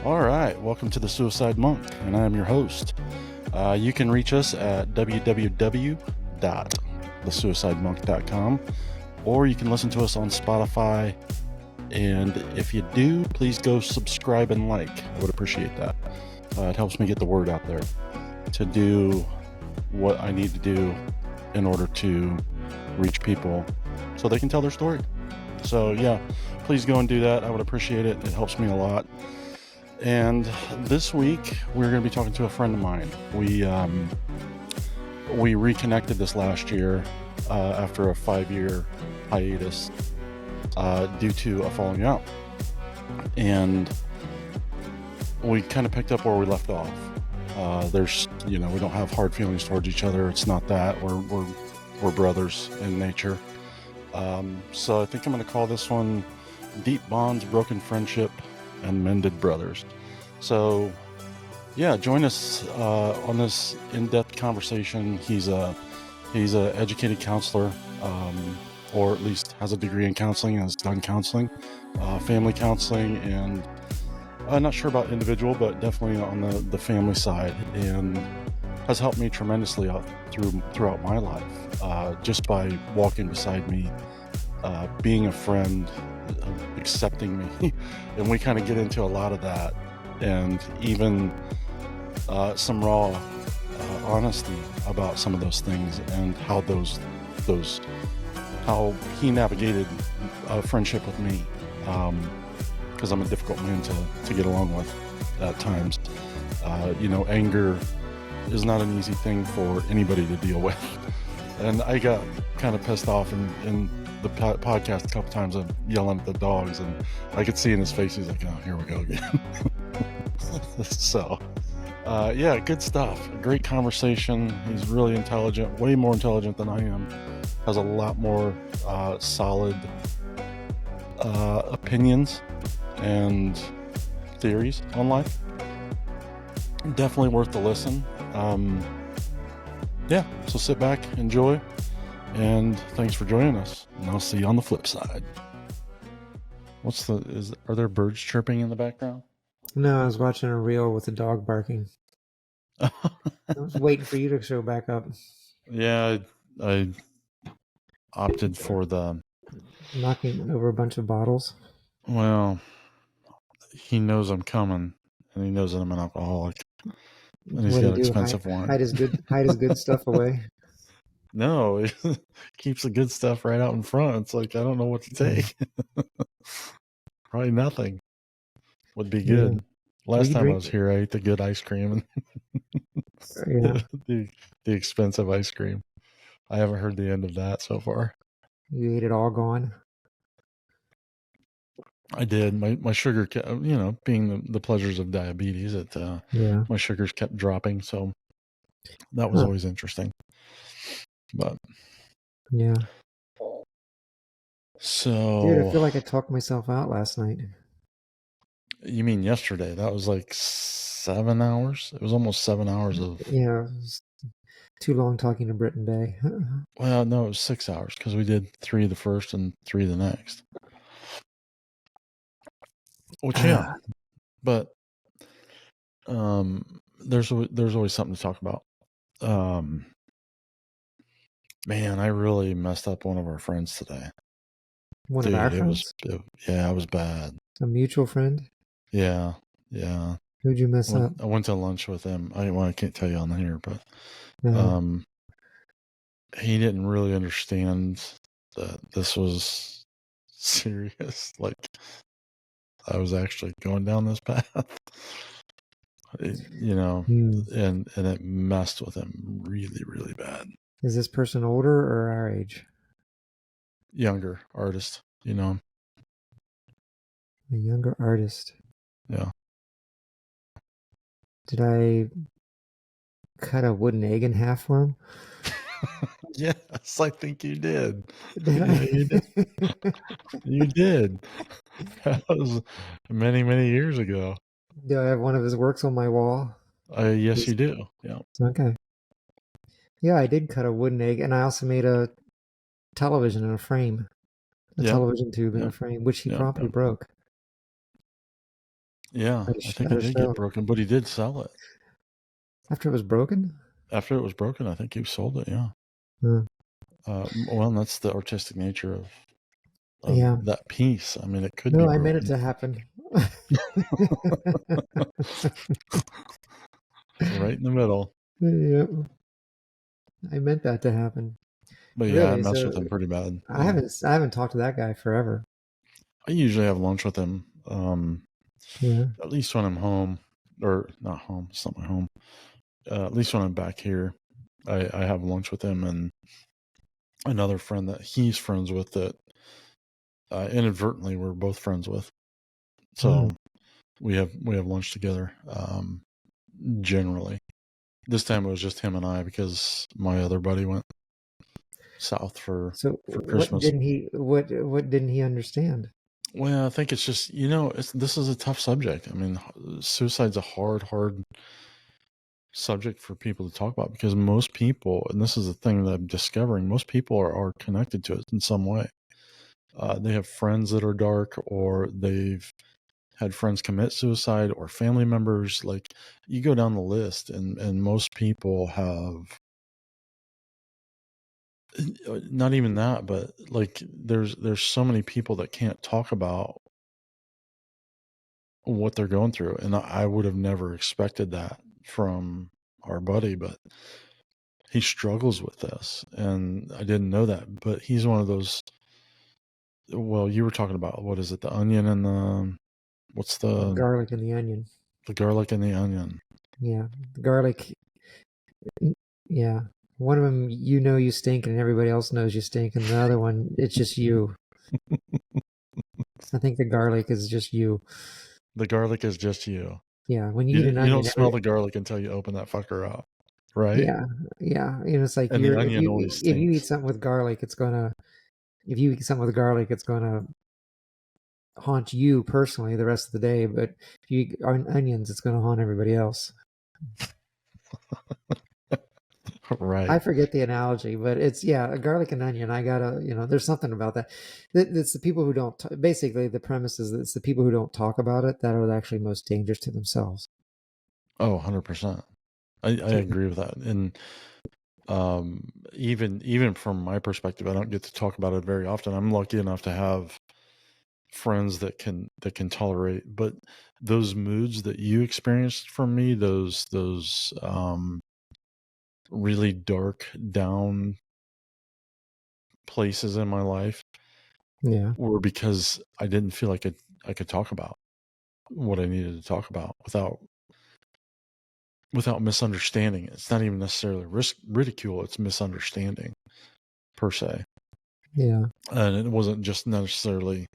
All right, welcome to the Suicide Monk, and I am your host. You can reach us at www.thesuicidemonk.com, or you can listen to us on Spotify. And if you do, please go subscribe and like. I would appreciate that. It helps me get the word out there to do what I need to do in order to reach people so they can tell their story. So yeah, please go and do that. I would appreciate it. It helps me a lot. And this week we're going to be talking to a friend of mine. We reconnected this last year after a 5-year hiatus due to a falling out, and we kind of picked up where we left off. There's, we don't have hard feelings towards each other. It's not that. We're brothers in nature. So I think I'm going to call this one Deep Bonds, Broken Friendship, and Mended Brothers. So yeah, join us on this in-depth conversation. He's a educated counselor, or at least has a degree in counseling and has done counseling, family counseling, and I'm not sure about individual, but definitely on the family side, and has helped me tremendously throughout my life, just by walking beside me, being a friend, accepting me. And we kind of get into a lot of that, and even some raw honesty about some of those things, and how how he navigated a friendship with me, because I'm a difficult man to get along with at times. Anger is not an easy thing for anybody to deal with. And I got kind of pissed off in the podcast a couple times of yelling at the dogs, and I could see in his face, he's like, oh, here we go again. So, yeah, good stuff. Great conversation. He's really intelligent, way more intelligent than I am. Has a lot more solid opinions and theories on life. Definitely worth the listen. Yeah, so sit back, enjoy, and thanks for joining us. And I'll see you on the flip side. Are there birds chirping in the background? No, I was watching a reel with a dog barking. I was waiting for you to show back up. Yeah, I opted for the knocking over a bunch of bottles. Well, he knows I'm coming, and he knows that I'm an alcoholic, and he's got expensive wine. Hide his good stuff away. No, he keeps the good stuff right out in front. It's like, I don't know what to take. Probably nothing would be good. Yeah. Last time I was here, I ate the good ice cream and the expensive ice cream. I haven't heard the end of that so far. You ate it all gone? I did. My sugar kept, being the pleasures of diabetes, my sugars kept dropping. So that was always interesting. But yeah. So, dude, I feel like I talked myself out last night. You mean yesterday? That was like 7 hours. It was almost 7 hours of. Yeah, it was too long talking to Britton Day. Well, no, it was 6 hours because we did 3 the first and 3 the next. Which yeah, but there's always something to talk about. Man, I really messed up one of our friends today. One of our friends? It was bad. A mutual friend? Yeah. Who'd you mess up? I went to lunch with him. I can't tell you on here, but he didn't really understand that this was serious. Like, I was actually going down this path. And it messed with him really, really bad. Is this person older or our age? Younger artist, A younger artist. Yeah. Did I cut a wooden egg in half for him? Yes, I think you did. You did. You did. That was many, many years ago. Do I have one of his works on my wall? Yes, you do. Yeah. Okay. Yeah, I did cut a wooden egg, and I also made a television in a frame. A television tube in a frame, which he promptly broke. Yeah, I think at it a did get show. broken, but he did sell it. After it was broken? After it was broken, I think he sold it, yeah. Huh. Well, that's the artistic nature of Yeah. that piece. I mean, it could be No, I meant it broken. to happen. Right in the middle. Yeah, I meant that to happen. But yeah, I Really? messed with So him pretty bad. I Yeah. haven't talked to that guy forever. I usually have lunch with him, Yeah. at least when I'm home. Or not home, it's not my home. At least when I'm back here, I have lunch with him and another friend that he's friends with that inadvertently we're both friends with. Oh. So we have lunch together. Generally, this time it was just him and I because my other buddy went south for So Christmas. what didn't he understand? Well, I think it's just this is a tough subject. I mean, suicide's a hard subject for people to talk about because most people, and this is the thing that I'm discovering, most people are connected to it in some way. They have friends that are dark, or they've had friends commit suicide, or family members. Like, you go down the list, and most people have not even that, but like there's so many people that can't talk about what they're going through, and I would have never expected that from our buddy, but he struggles with this, and I didn't know that. But he's one of those. Well, you were talking about, what is it? The onion and what's Garlic and the onion. the garlic and the onion. Yeah. The garlic. Yeah. One of them, you know you stink, and everybody else knows you stink, and the other one, it's just you. I think the garlic is just you. The garlic is just you. Yeah. When you eat an You don't onion, smell the garlic until you open that fucker up, right? yeah, yeah. You know, it's like And the onion always if you eat stinks. something with garlic, it's gonna if you eat something with garlic, it's gonna haunt you personally the rest of the day. But if you eat onions, it's gonna haunt everybody else. I Right. forget the analogy, but it's a garlic and onion. I gotta, there's something about that. It's the people who don't. Basically, the premise is that it's the people who don't talk about it that are actually most dangerous to themselves. Oh, 100%. I agree with that. And even from my perspective, I don't get to talk about it very often. I'm lucky enough to have friends that can tolerate, but those moods that you experienced from me, those really dark down places in my life, Yeah, were because I didn't feel like I could talk about what I needed to talk about without misunderstanding. It's not even necessarily ridicule, it's misunderstanding per se. yeah, And it wasn't just necessarily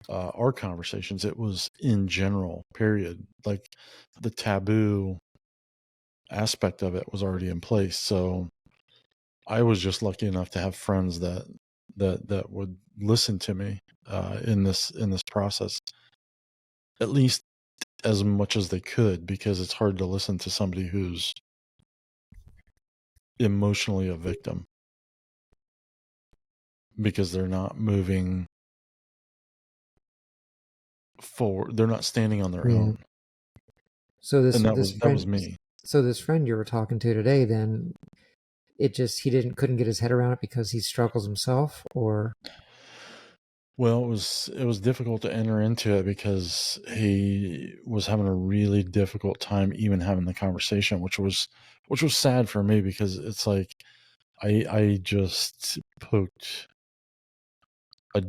our conversations, it was in general, period. Like, the taboo aspect of it was already in place. So I was just lucky enough to have friends that would listen to me in this process, at least as much as they could, because it's hard to listen to somebody who's emotionally a victim because they're not moving forward, they're not standing on their yeah. own. So And that was me. this friend you were talking to today, then he couldn't get his head around it because he struggles himself, or Well, it was difficult to enter into it because he was having a really difficult time even having the conversation, which was sad for me, because it's like I just poked a,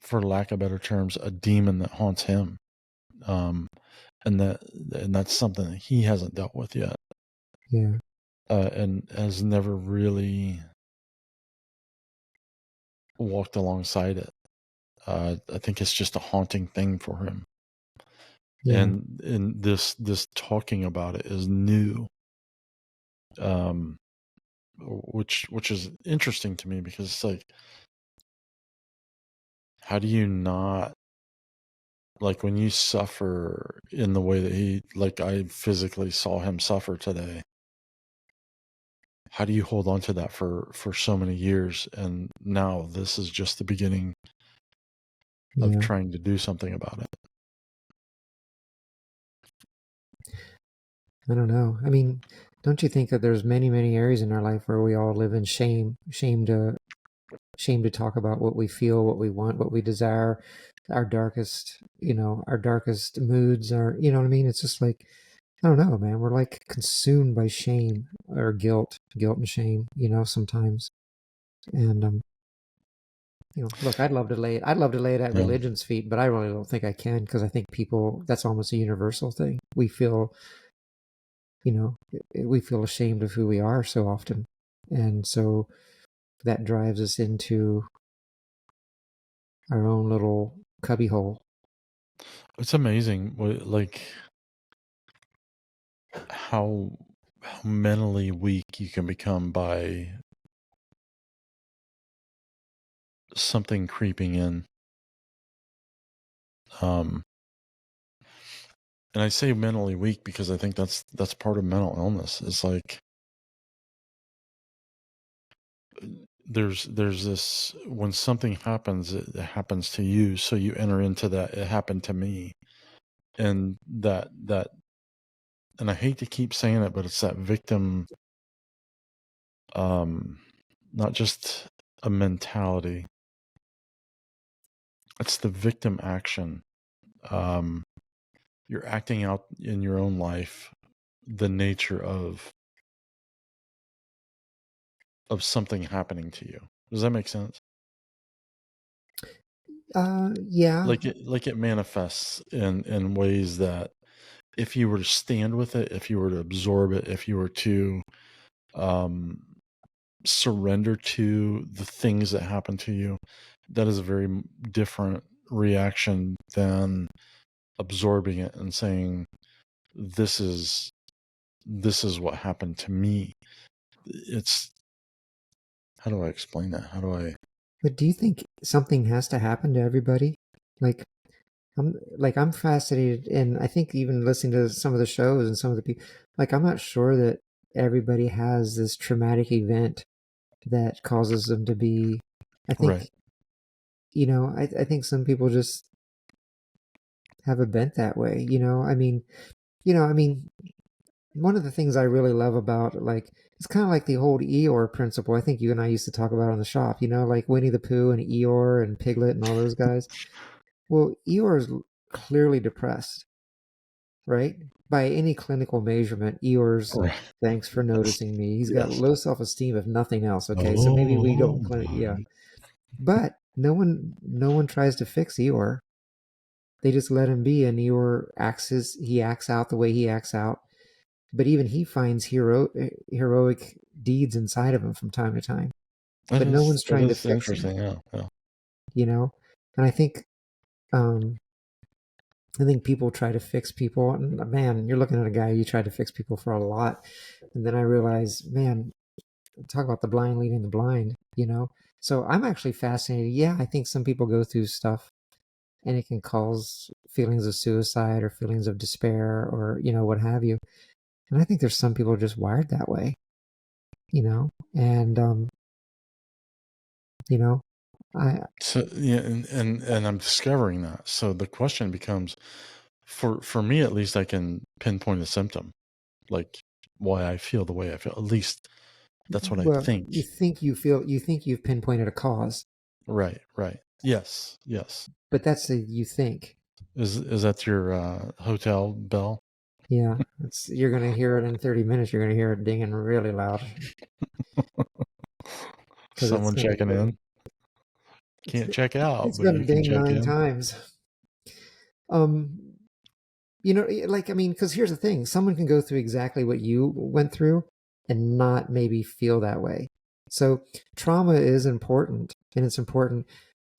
for lack of better terms, a demon that haunts him. Um, and that's something that he hasn't dealt with yet, yeah, and has never really walked alongside it. I think it's just a haunting thing for him, yeah, and this talking about it is new, um, which is interesting to me, because it's like, how do you not, like, when you suffer in the way that like I physically saw him suffer today, how do you hold on to that for so many years? And now this is just the beginning of yeah. trying to do something about it. I don't know. I mean, don't you think that there's many, many areas in our life where we all live in shame to talk about what we feel, what we want, what we desire, our darkest, our darkest moods are, you know what I mean? It's just like, I don't know, man. We're like consumed by shame or guilt and shame, sometimes. And look, I'd love to lay it at Yeah. religion's feet, but I really don't think I can, because I think people, that's almost a universal thing. We feel, we feel ashamed of who we are so often. And so that drives us into our own little cubbyhole. It's amazing like how mentally weak you can become by something creeping in. Um, and I say mentally weak because I think that's part of mental illness. It's like there's this, when something happens, it happens to you, so you enter into that. It happened to me, and that and I hate to keep saying it, but it's that victim, not just a mentality. It's the victim action. You're acting out in your own life the nature of something happening to you. Does that make sense? Yeah. Like it manifests in ways that if you were to stand with it, if you were to absorb it, if you were to surrender to the things that happen to you, that is a very different reaction than absorbing it and saying, this is what happened to me. It's, how do I explain that? How do I? But do you think something has to happen to everybody? Like, I'm fascinated, and I think even listening to some of the shows and some of the people, like, I'm not sure that everybody has this traumatic event that causes them to be. I think, Right. I think some people just have a bent that way. I mean, one of the things I really love about, like, it's kind of like the old Eeyore principle. I think you and I used to talk about on the shop. Like Winnie the Pooh and Eeyore and Piglet and all those guys. Well, Eeyore is clearly depressed, right? By any clinical measurement, Eeyore's, Right. thanks for noticing me. He's got Yes. low self-esteem, if nothing else. Okay, so maybe we Oh don't yeah, my. but no one tries to fix Eeyore. They just let him be, and Eeyore he acts out the way he acts out. But even he finds heroic deeds inside of him from time to time. That But no is one's trying to fix him, interesting. Yeah. Yeah. you know. And um, I think people try to fix people, and man, you're looking at a guy you tried to fix people for a lot, and then I realized, man, talk about the blind leading the blind. So I'm actually fascinated. Yeah, I think some people go through stuff, and it can cause feelings of suicide or feelings of despair or what have you. And I think there's some people just wired that way, and you know, I So yeah, and I'm discovering that. So the question becomes, for me at least, I can pinpoint a symptom, like why I feel the way I feel. At least that's what I well, think. you think you've pinpointed a cause, Right. Right. Yes. Yes. but that's a you think. Is that your hotel bell? Yeah, you're gonna hear it in 30 minutes. You're gonna hear it dinging really loud because Someone checking in. it's Can't check out, it's but gonna you can ding check 9 in. times. Um, like, I mean, because here's the thing: someone can go through exactly what you went through and not maybe feel that way. So trauma is important, and it's important,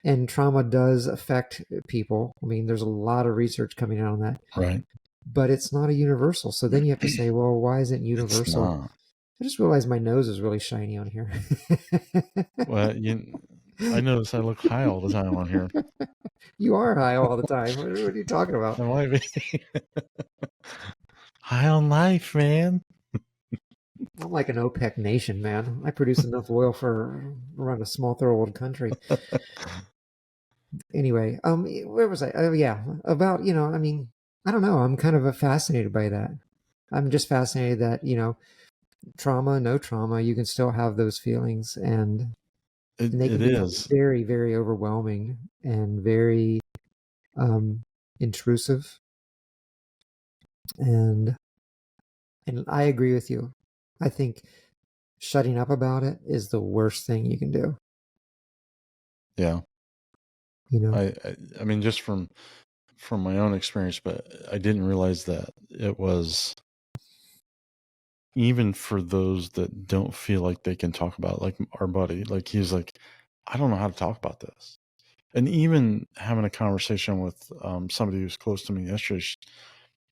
and trauma does affect people. I mean, there's a lot of research coming out on that, Right. but it's not a universal. So then you have to say, well, why isn't it It's universal? not. I just realized my nose is really shiny on here. Well, I notice I look high all the time on here. You are high all the time. What are you talking about? I might be high on life, man. I'm like an OPEC nation, man. I produce enough oil for run a small third world country. Anyway, where was I? Oh yeah, about I mean, I don't know. I'm kind of fascinated by that. I'm just fascinated that, trauma, no trauma, you can still have those feelings, and they It can be is. very, very overwhelming and very um, intrusive. And I agree with you. I think shutting up about it is the worst thing you can do. Yeah. You know, I mean, just from my own experience, but I didn't realize that it was even for those that don't feel like they can talk about it, like our buddy, like he's like, I don't know how to talk about this. And even having a conversation with somebody who's close to me yesterday,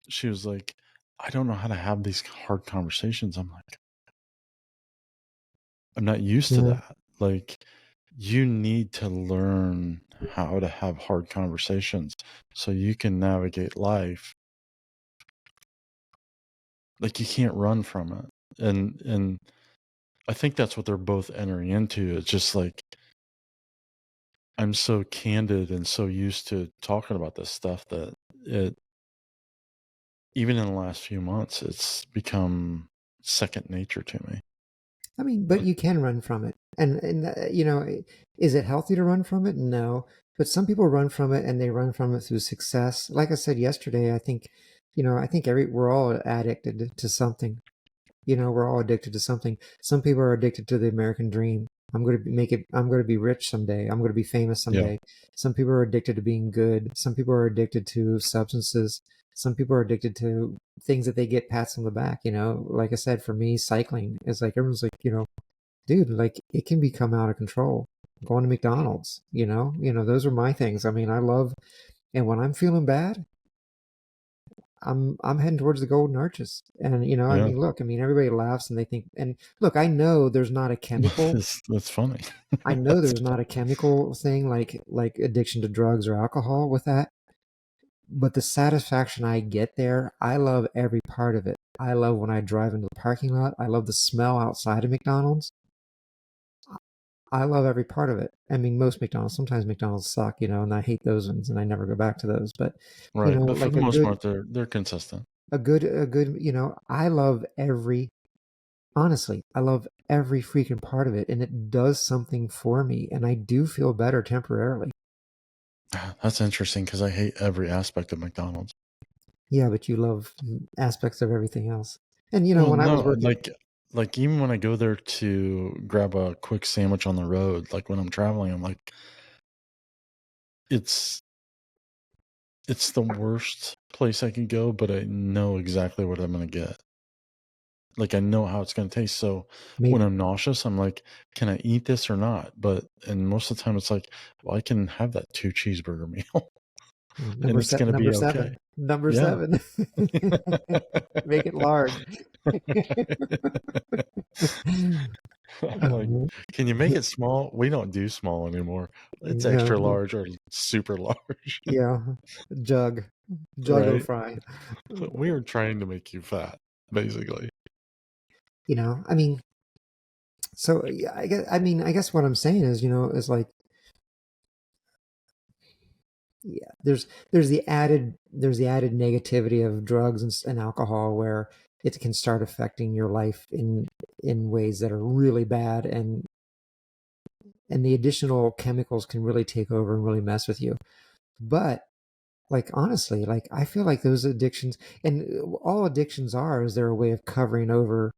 she was like, I don't know how to have these hard conversations. I'm like, I'm not used to yeah. that. Like, you need to learn how to have hard conversations so you can navigate life. Like, you can't run from it. And I think that's what they're both entering into. It's just like, I'm so candid and so used to talking about this stuff that it, even in the last few months, it's become second nature to me. I mean, but Like, you can run from it. And is it healthy to run from it? No. But some people run from it, and they run from it through success. Like I said yesterday, I think we're all addicted to something. We're all addicted to something. Some people are addicted to the American dream. I'm going to be rich someday. I'm going to be famous yeah, someday. Some people are addicted to being good. Some people are addicted to substances. Some people are addicted to things that they get pats on the back. Like I said, for me, cycling is like, everyone's like, dude, like it can become out of control. Going to McDonald's, those are my things. I mean, and when I'm feeling bad, I'm heading towards the Golden Arches. And I yeah. mean, look, I mean, everybody laughs and they think, and look, I know there's not a chemical. That's funny. I know That's there's not a chemical thing like addiction to drugs or alcohol with that, but the satisfaction I get there, I love every part of it. I love when I drive into the parking lot. I love the smell outside of McDonald's. I love every part of it. I mean, most McDonald's, sometimes McDonald's suck, and I hate those ones and I never go back to those. But, right. But for like the most part, they're consistent. I love honestly, I love every freaking part of it, and it does something for me, and I do feel better temporarily. That's interesting because I hate every aspect of McDonald's. Yeah, but you love aspects of everything else. And Well, when I was no, working, like even when I go there to grab a quick sandwich on the road, like when I'm traveling, I'm like, it's it's the worst place I can go, but I know exactly what I'm gonna get. Like I know how it's gonna taste. So when maybe I'm nauseous, I'm like, can I eat this or not? And most of the time it's like, well, I can have that 2 cheeseburger meal and it's gonna number be okay. seven, number Yeah. seven, make it large. I'm like, Um, can you make it small? We don't do small anymore. It's extra no, large or super large, yeah, jug, juggo right? fry. We are trying to make you fat, basically. I mean, so yeah, I guess what I'm saying is, is like, yeah, there's the added negativity of drugs and alcohol, where it can start affecting your life in ways that are really bad, and the additional chemicals can really take over and really mess with you. But like, honestly, like I feel like those addictions, and all addictions are, is they're a way of covering over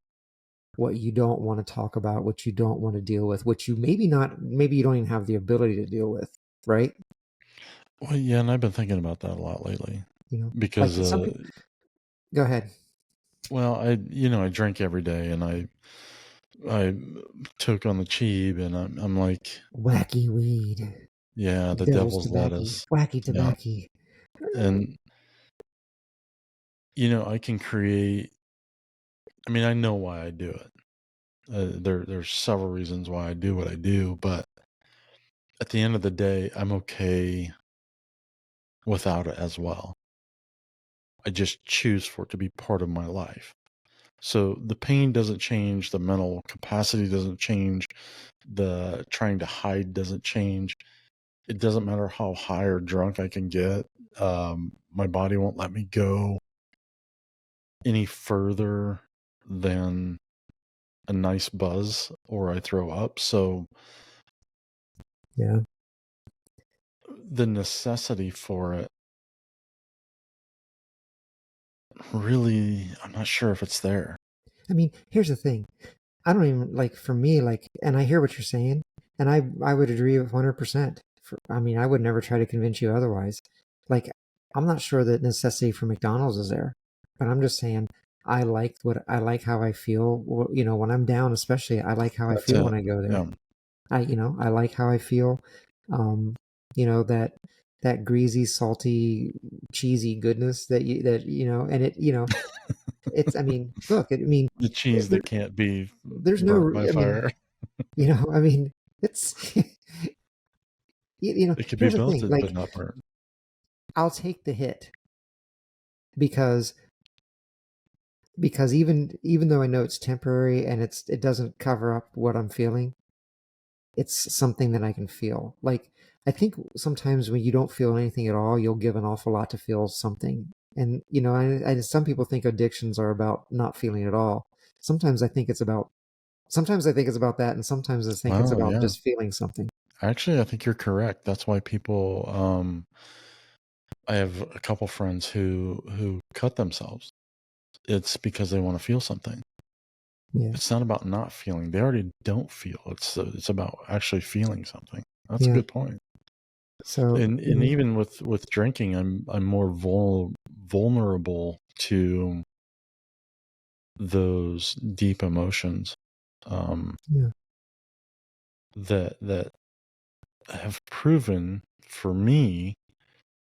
what you don't want to talk about, what you don't want to deal with, what you maybe you don't even have the ability to deal with, right? Well, yeah, and I've been thinking about that a lot lately Like because, some people. Go ahead. well, I drink every day and I took on the cheap and I'm like, Wacky weed, yeah, the devil's devil's tobacco, lettuce. wacky Yeah. tobacco. And, I can create, I mean, I know why I do it. There's several reasons why I do what I do, but at the end of the day, I'm okay without it as well. I just choose for it to be part of my life. So the pain doesn't change, the mental capacity doesn't change, the trying to hide doesn't change. It doesn't matter how high or drunk I can get. My body won't let me go. any further than a nice buzz or I throw up. So Yeah. the necessity for it, really, I'm not sure if it's there. I mean, here's the thing. I don't even like, for me, like, and I hear what you're saying, and I would agree with 100%. I mean, I would never try to convince you otherwise. Like, I'm not sure that necessity for McDonald's is there, but I'm just saying I like how I feel. You know, when I'm down, especially, I like how I That's feel it. when I go there. Yeah. I like how I feel. Um, that greasy, salty, cheesy goodness and it's. I mean, look. I mean, The cheese there, that can't be there's burnt no. by I mean, fire. I mean, it's. It could be Here's the thing. melted, but Like, not burnt. I'll take the hit because even though I know it's temporary and it doesn't cover up what I'm feeling, it's something that I can feel. Like, I think sometimes when you don't feel anything at all, you'll give an awful lot to feel something. And some people think addictions are about not feeling at all. Sometimes I think it's about that, and sometimes I think it's Oh, about yeah. just feeling something. Actually, I think you're correct. That's why people, I have a couple friends who cut themselves. It's because they want to feel something. Yeah. It's not about not feeling. They already don't feel. It's about actually feeling something. That's a Yeah. good point. So, And even with drinking, I'm more vulnerable to those deep emotions, yeah. that have proven for me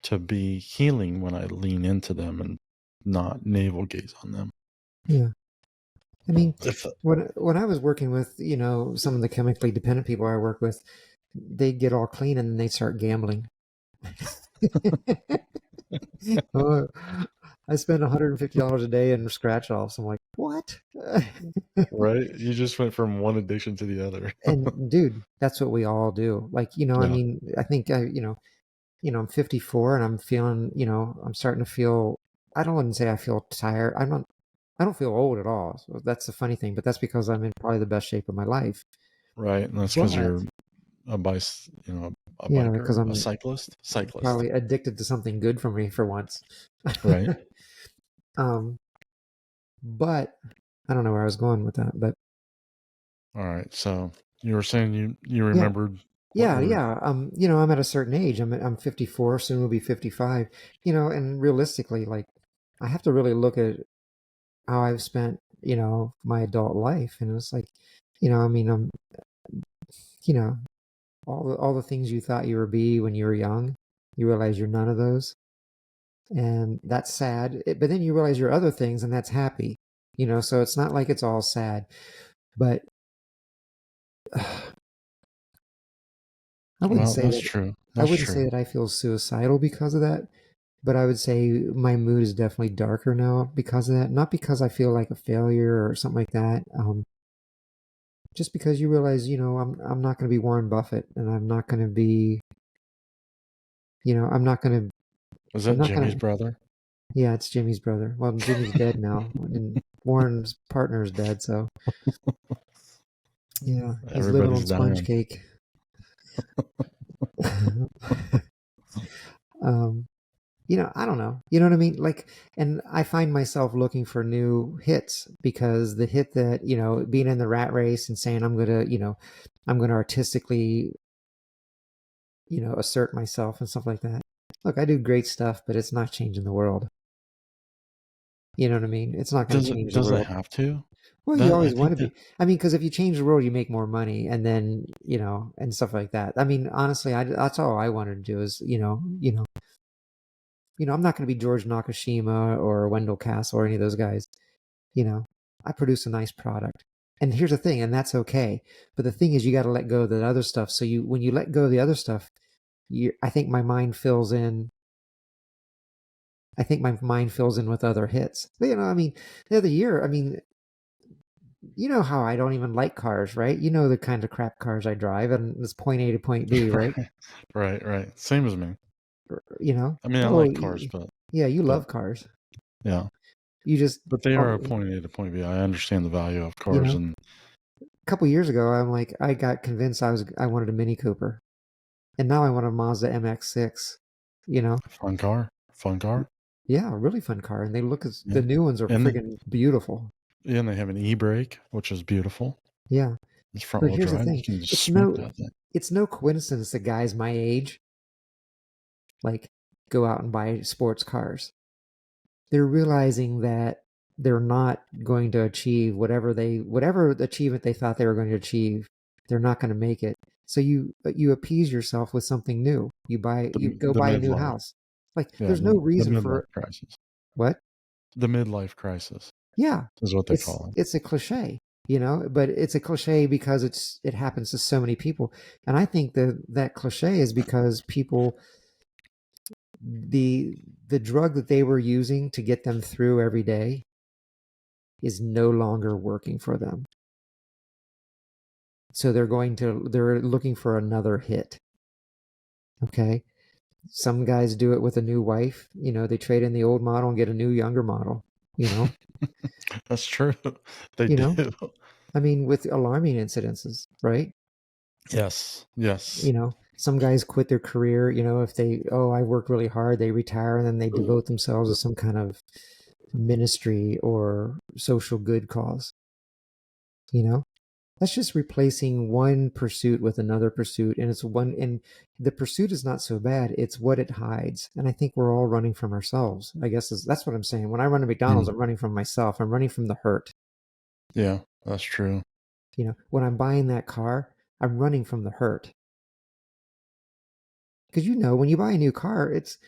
to be healing when I lean into them and not navel gaze on them. Yeah. I mean, If when I was working with, some of the chemically dependent people I work with, they'd get all clean and then they'd start gambling. Oh, I spend $150 a day in scratch offs. I'm like, what? right, you just went from one addiction to the other. And dude, that's what we all do. Like, I Yeah, mean, I think I'm 54 and I'm feeling, I'm starting to feel, I don't want to say I feel tired. I don't feel old at all. So that's the funny thing, but that's because I'm in probably the best shape of my life. right. And that's because But you're a a yeah, because biker, a I'm cyclist, probably addicted to something good for me for once. right? um, but I don't know where I was going with that, but All right. So you were saying you yeah, remembered what you were. I'm at a certain age. I'm 54, soon will be 55. And realistically, like, I have to really look at how I've spent, my adult life, and it's like, I mean, you know, all the things you thought you were when you were young, you realize you're none of those, and that's sad. But then you realize you're other things, and that's happy. So it's not like it's all sad, but I wouldn't Well, say that's that. true. I That's wouldn't say true. that I feel suicidal because of that, but I would say my mood is definitely darker now because of that. Not because I feel like a failure or something like that. Just because you realize, I'm not going to be Warren Buffett, and I'm not going to be, Is I'm that not Jimmy's going to. brother? Yeah, it's Jimmy's brother. Well, Jimmy's dead now, and Warren's partner is dead. So yeah, he's living Everybody's on sponge dying. cake. um, I don't know. You know what I mean? Like, and I find myself looking for new hits because the hit that, being in the rat race and saying I'm gonna artistically, assert myself and stuff like that. Look, I do great stuff, but it's not changing the world. You know what I mean? It's not going to change the Does it world. have to? Well, you That I always want think to that be. I mean, because if you change the world, you make more money, and then and stuff like that. I mean, honestly, that's all I wanted to do is I'm not going to be George Nakashima or Wendell Castle or any of those guys. I produce a nice product. And here's the thing, and that's okay. But the thing is, you got to let go of that other stuff. So when you let go of the other stuff, I think my mind fills in. I think my mind fills in with other hits. But, I mean, the other year, I mean, you know how I don't even like cars, right? You know the kind of crap cars I drive, and it's point A to point B, right? right. Same as me. I mean, I Oh, like cars, yeah, you but love cars. yeah, You just, But they are a point A to point B. I understand the value of you cars, know, and a couple years ago, I'm like, I got convinced I wanted a Mini Cooper, and now I want a Mazda MX-6. You know, fun car. yeah, a really fun car, and they look as Yeah, the new ones are and friggin' beautiful. they have an e-brake, which is beautiful. Yeah, It's front but wheel here's the drive. You thing: can just smoke that thing. it's no coincidence that guys my age like go out and buy sports cars. They're realizing that they're not going to achieve whatever achievement they thought they were going to achieve. They're not going to make it. So you appease yourself with something new. You go The buy a new midlife, house. Like yeah, there's no the reason midlife for crisis. what? The midlife crisis Yeah, is what they call it. it's a cliche, but it's a cliche because it happens to so many people, and I think that cliche is because people the the drug that they were using to get them through every day is no longer working for them. So they're looking for another hit. Okay. Some guys do it with a new wife. They trade in the old model and get a new younger model, you know, That's true. They you do. know, I mean, with alarming incidences, right? Yes. Yes. Some guys quit their career, if I worked really hard, they retire and then they devote themselves to some kind of ministry or social good cause, you know? That's just replacing one pursuit with another pursuit. And the pursuit is not so bad. It's what it hides. And I think we're all running from ourselves. I guess that's what I'm saying. When I run to McDonald's, Mm. I'm running from myself. I'm running from the hurt. Yeah, that's true. When I'm buying that car, I'm running from the hurt. Because when you buy a new car, it's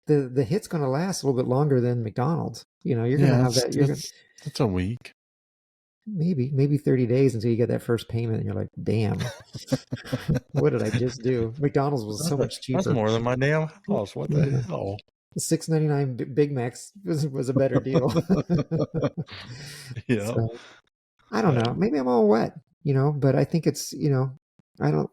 the hit's going to last a little bit longer than McDonald's. You're going to Yeah, have that. You're going that's a week. maybe 30 days until you get that first payment, and you're like, damn, what did I just do? McDonald's was so much That's cheaper. more than my damn house. What the Yeah. hell? The $6.99 Big Macs was a better deal. Yeah. So I don't know. Maybe I'm all wet, but I think it's, I don't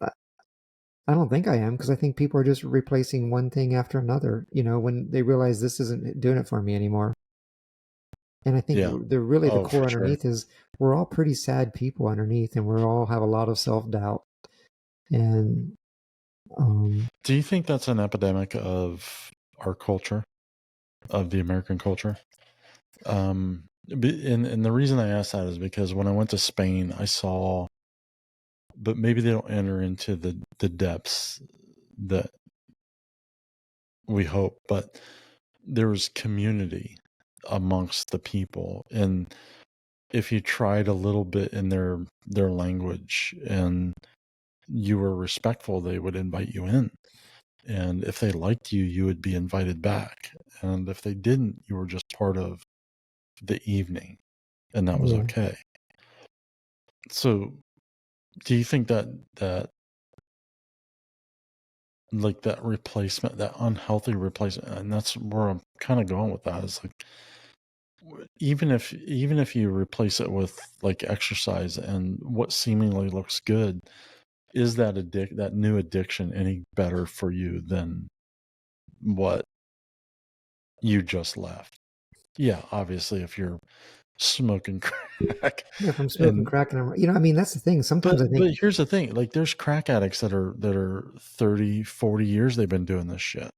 I don't think I am, because I think people are just replacing one thing after another, when they realize this isn't doing it for me anymore. And I think Yeah. the Oh, core for sure. underneath is we're all pretty sad people underneath, and we all have a lot of self-doubt. And Do you think that's an epidemic of our culture, of the American culture? And the reason I ask that is because when I went to Spain, I saw, but maybe they don't enter into the depths that we hope, but there was community amongst the people. And if you tried a little bit in their language and you were respectful, they would invite you in. And if they liked you, you would be invited back. And if they didn't, you were just part of the evening, and that was yeah, okay. So do you think that like that replacement, that unhealthy replacement, and that's where I'm kind of going with that, is like, even if you replace it with like exercise and what seemingly looks good, is that new addiction any better for you than what you just left? Yeah, obviously if you're smoking crack if I'm smoking and crack, and I mean, that's the thing. Sometimes I think but here's the thing, like there's crack addicts that are 30, 40 years they've been doing this shit.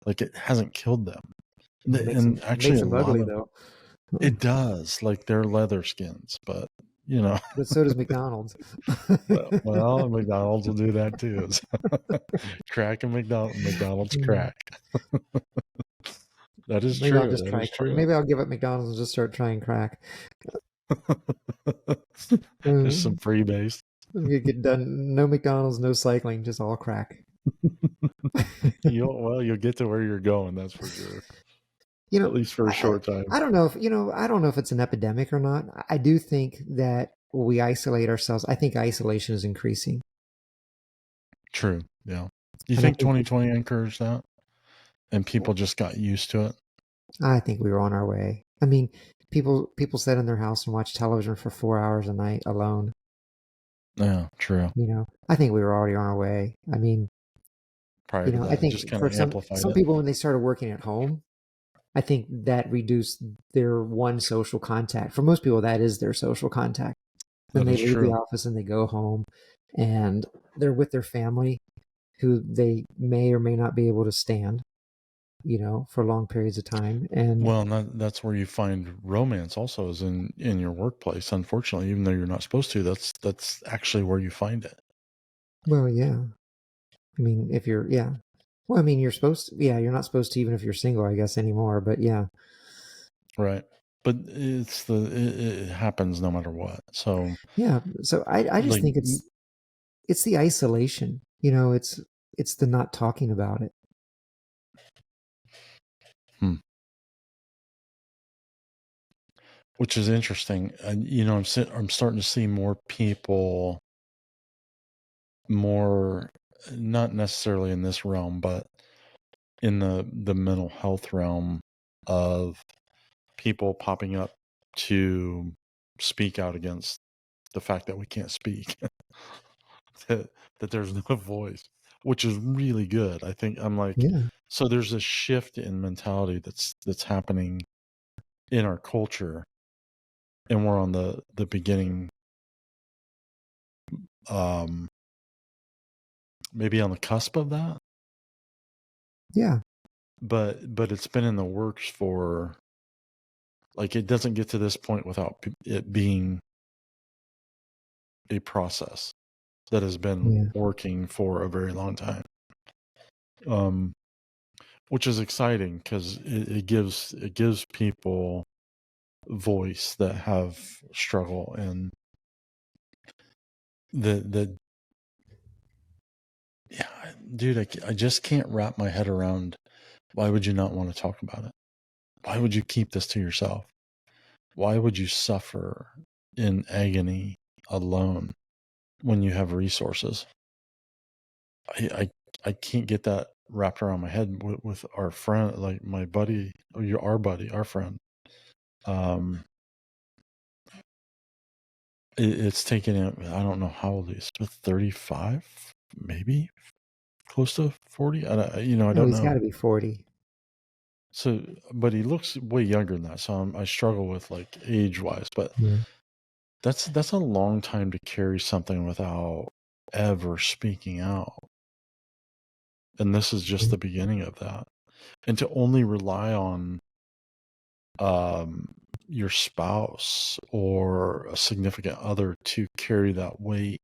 Like it hasn't killed them. And actually makes a them lot ugly of though. it does, like they're leather skins, but you know, But so does McDonald's. well, McDonald's will do that too. Crack and McDonald's crack. That is Maybe I'll true. just That try. is true. Maybe I'll give up McDonald's and just start trying crack. Just some Mm, freebase. you get done. No McDonald's, no cycling, just all crack. You'll get to where you're going, that's for sure. You At know, least for a I, short time. I don't know if I don't know if it's an epidemic or not. I do think that we isolate ourselves. I think isolation is increasing, True. Yeah. You and think 2020 encouraged that? And people just got used to it? I think we were on our way. I mean, people sit in their house and watch television for 4 hours a night alone. Yeah, true. I think we were already on our way. I mean, Prior to I that, it just think kind for of amplified some it. people, when they started working at home, I think that reduced their one social contact. For most people, that is their social contact. Then That they is leave the true. office and they go home and they're with their family who they may or may not be able to stand, for long periods of time. And Well, and that's where you find romance also, is in your workplace. Unfortunately, even though you're not supposed to, that's actually where you find it. well, yeah. I mean, if you're, yeah. Well, I mean, you're supposed to, yeah, you're not supposed to even if you're single, I guess, anymore. But yeah, Right. But it happens no matter what. So yeah. So I just like, think it's the isolation. It's the not talking about it. hmm, which is interesting. And I'm starting to see more people, more, not necessarily in this realm, but in the mental health realm, of people popping up to speak out against the fact that we can't speak, that, that there's no voice, which is really good. I think I'm like, Yeah, so there's a shift in mentality that's happening in our culture, and we're on the beginning, um, maybe on the cusp of that, yeah, but it's been in the works for, like, it doesn't get to this point without it being a process that has been yeah, working for a very long time. Um, which is exciting because it gives people voice that have struggle, and the yeah, dude, I just can't wrap my head around, why would you not want to talk about it? Why would you keep this to yourself? Why would you suffer in agony alone when you have resources? I can't get that wrapped around my head with our friend, like my buddy, our buddy, our friend. Um, it's taken him, I don't know how old he is, but 35, maybe close to 40. I no, don't he's got know. to be 40. So, but he looks way younger than that. So I struggle with, like, age wise, but Yeah, that's a long time to carry something without ever speaking out. And this is just yeah, the beginning of that. And to only rely on, um, your spouse or a significant other to carry that weight.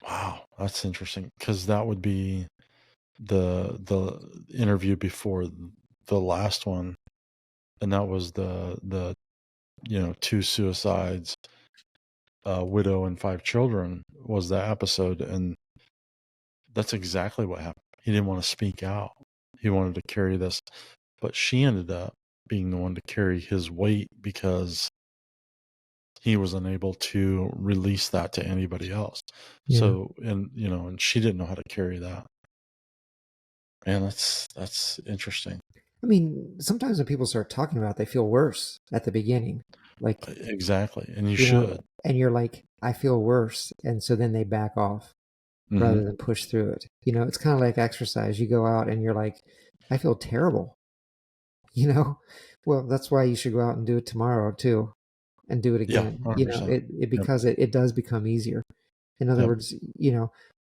Wow, that's interesting, because that would be the interview before the last one, and that was the two suicides, widow and 5 children was the episode, and that's exactly what happened. He didn't want to speak out. He wanted to carry this, but she ended up being the one to carry his weight because he was unable to release that to anybody else. yeah. So, and she didn't know how to carry that. Man, that's interesting. I mean, sometimes when people start talking about it, they feel worse at the beginning. Like, Exactly, and you should. and you're like, I feel worse. And so then they back off Hmm. rather than push through it. It's kind of like exercise. You go out and you're like, I feel terrible. you know well, that's why you should go out and do it tomorrow too, and do it Yeah, again. 100%. It Yep, because it does become easier. In other yep, words,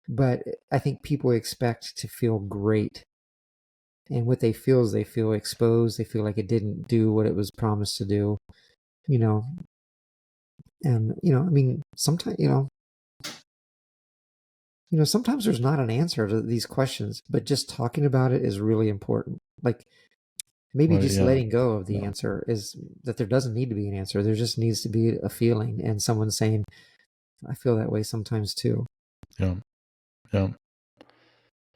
but I think people expect to feel great, and what they feel is they feel exposed, they feel like it didn't do what it was promised to do, you know and I mean, sometimes, sometimes there's not an answer to these questions, but just talking about it is really important. Like, maybe right, just yeah, letting go of the yeah, answer is that there doesn't need to be an answer. There just needs to be a feeling, and someone saying, I feel that way sometimes too. yeah, yeah.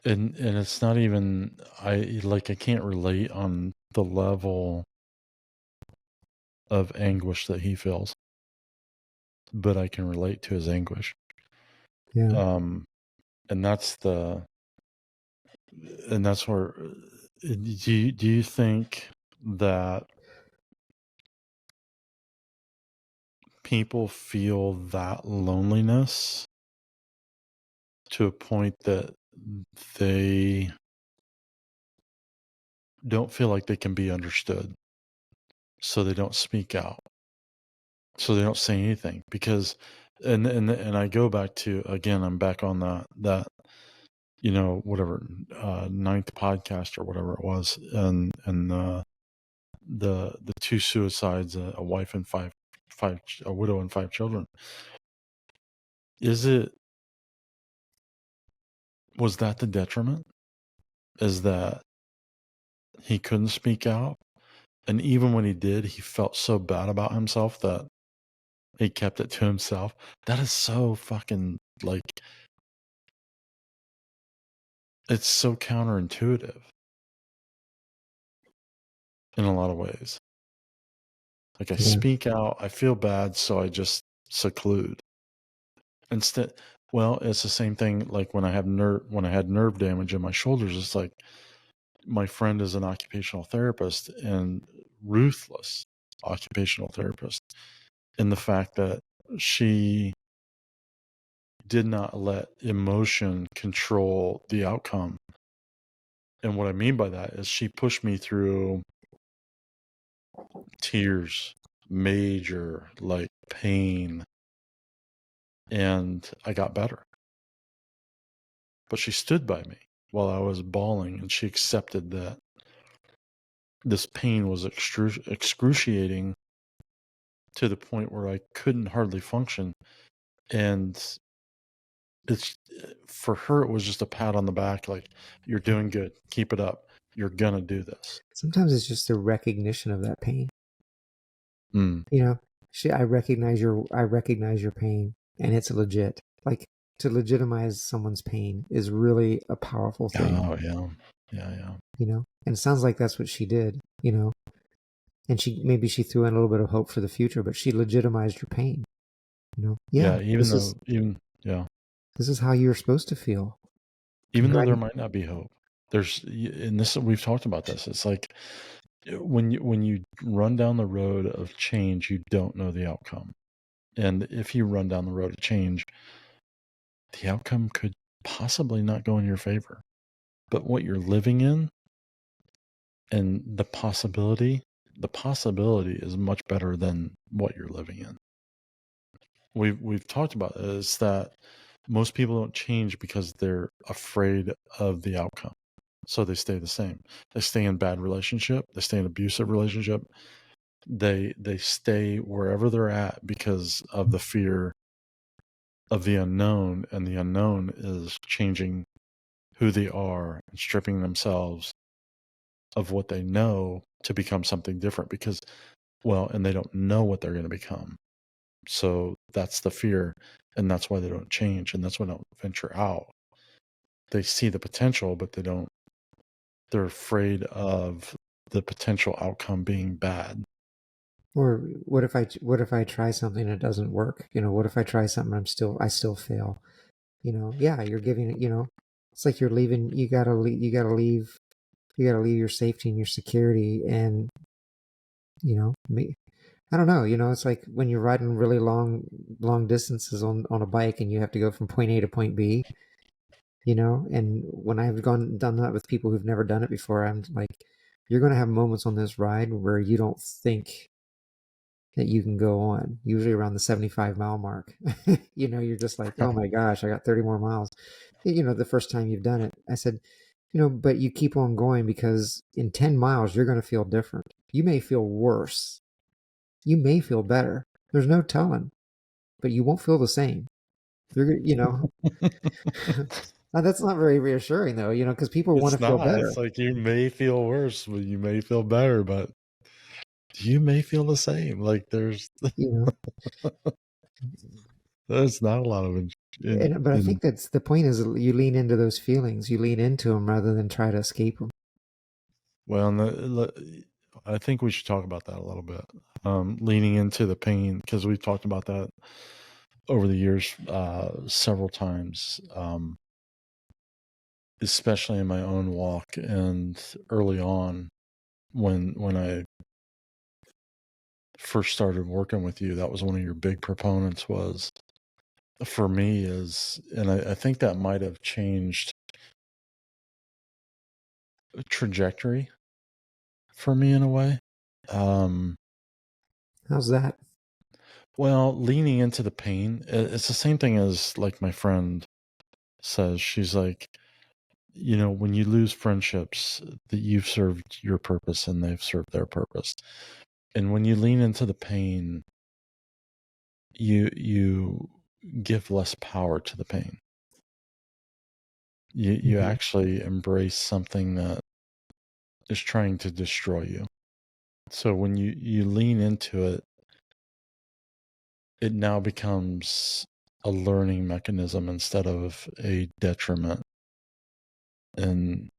And it's not even, I can't relate on the level of anguish that he feels, but I can relate to his anguish. Yeah. Um, and that's where, do you think that people feel that loneliness to a point that they don't feel like they can be understood, so they don't speak out, so they don't say anything because, and I go back to, again, I'm back on that whatever, ninth podcast or whatever it was, and the two suicides, a wife and a widow and 5 children. Was that the detriment? Is that he couldn't speak out? And even when he did, he felt so bad about himself that he kept it to himself. That is so fucking, like, it's so counterintuitive in a lot of ways. Like, I speak out, I feel bad, so I just seclude. Instead, well, it's the same thing like when I had nerve damage in my shoulders. It's like, my friend is an occupational therapist, and ruthless occupational therapist, in the fact that she did not let emotion control the outcome. And what I mean by that is she pushed me through tears, major, like, pain, and I got better. But she stood by me while I was bawling, and she accepted that this pain was excruciating to the point where I couldn't hardly function. And it's, for her, it was just a pat on the back, like, you're doing good, keep it up, you're gonna do this. Sometimes it's just a recognition of that pain. Mm. I recognize your pain, and it's legit. Like, to legitimize someone's pain is really a powerful thing. Oh yeah. And it sounds like that's what she did. And she threw in a little bit of hope for the future, but she legitimized your pain. Yeah, this is how you're supposed to feel. Even though there might not be hope, we've talked about this. It's like, when you run down the road of change, you don't know the outcome. And if you run down the road of change, the outcome could possibly not go in your favor. But what you're living in, and the possibility is much better than what you're living in. We've talked about is that most people don't change because they're afraid of the outcome. So they stay the same. They stay in bad relationship. They stay in abusive relationship. They stay wherever they're at because of the fear of the unknown, and the unknown is changing who they are and stripping themselves of what they know to become something different, because, and they don't know what they're going to become. So that's the fear, and that's why they don't change, and that's why they don't venture out. They see the potential, but they're afraid of the potential outcome being bad. Or what if I try something and it doesn't work? What if I try something I still fail? You're giving it, it's like you're leaving, you gotta leave your safety and your security, and I don't know, it's like when you're riding really long distances on a bike, and you have to go from point A to point B, and when I've done that with people who've never done it before, I'm like, you're going to have moments on this ride where you don't think that you can go on, usually around the 75-mile mark. You're just like, oh my gosh, I got 30 more miles. The first time you've done it. I said, but you keep on going, because in 10 miles, you're going to feel different. You may feel worse. You may feel better. There's no telling, but you won't feel the same. That's not very reassuring, though, because people want to feel better. It's like, you may feel worse, but you may feel better, but you may feel the same. Like, there's there's not a lot of but I think that's the point, is you lean into those feelings. You lean into them rather than try to escape them. Well, I think we should talk about that a little bit. Leaning into the pain, because we've talked about that over the years several times, especially in my own walk, and early on when I first started working with you. That was one of your big proponents, was, for me, and I think that might have changed trajectory for me in a way. Um, How's that? well, leaning into the pain, it's the same thing as like my friend says. She's like, when you lose friendships, that you've served your purpose and they've served their purpose. And when you lean into the pain, you give less power to the pain. You Mhm. actually embrace something that is trying to destroy you. So when you lean into it, it now becomes a learning mechanism instead of a detriment. And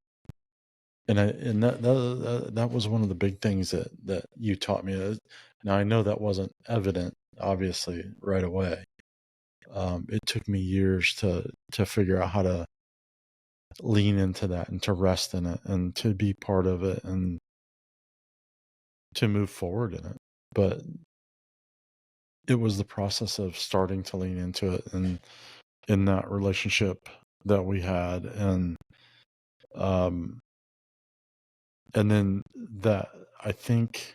that was one of the big things that you taught me. Now I know that wasn't evident, obviously, right away. It took me years to figure out how to lean into that and to rest in it and to be part of it and to move forward in it. But it was the process of starting to lean into it and in that relationship that we had, um and then that I think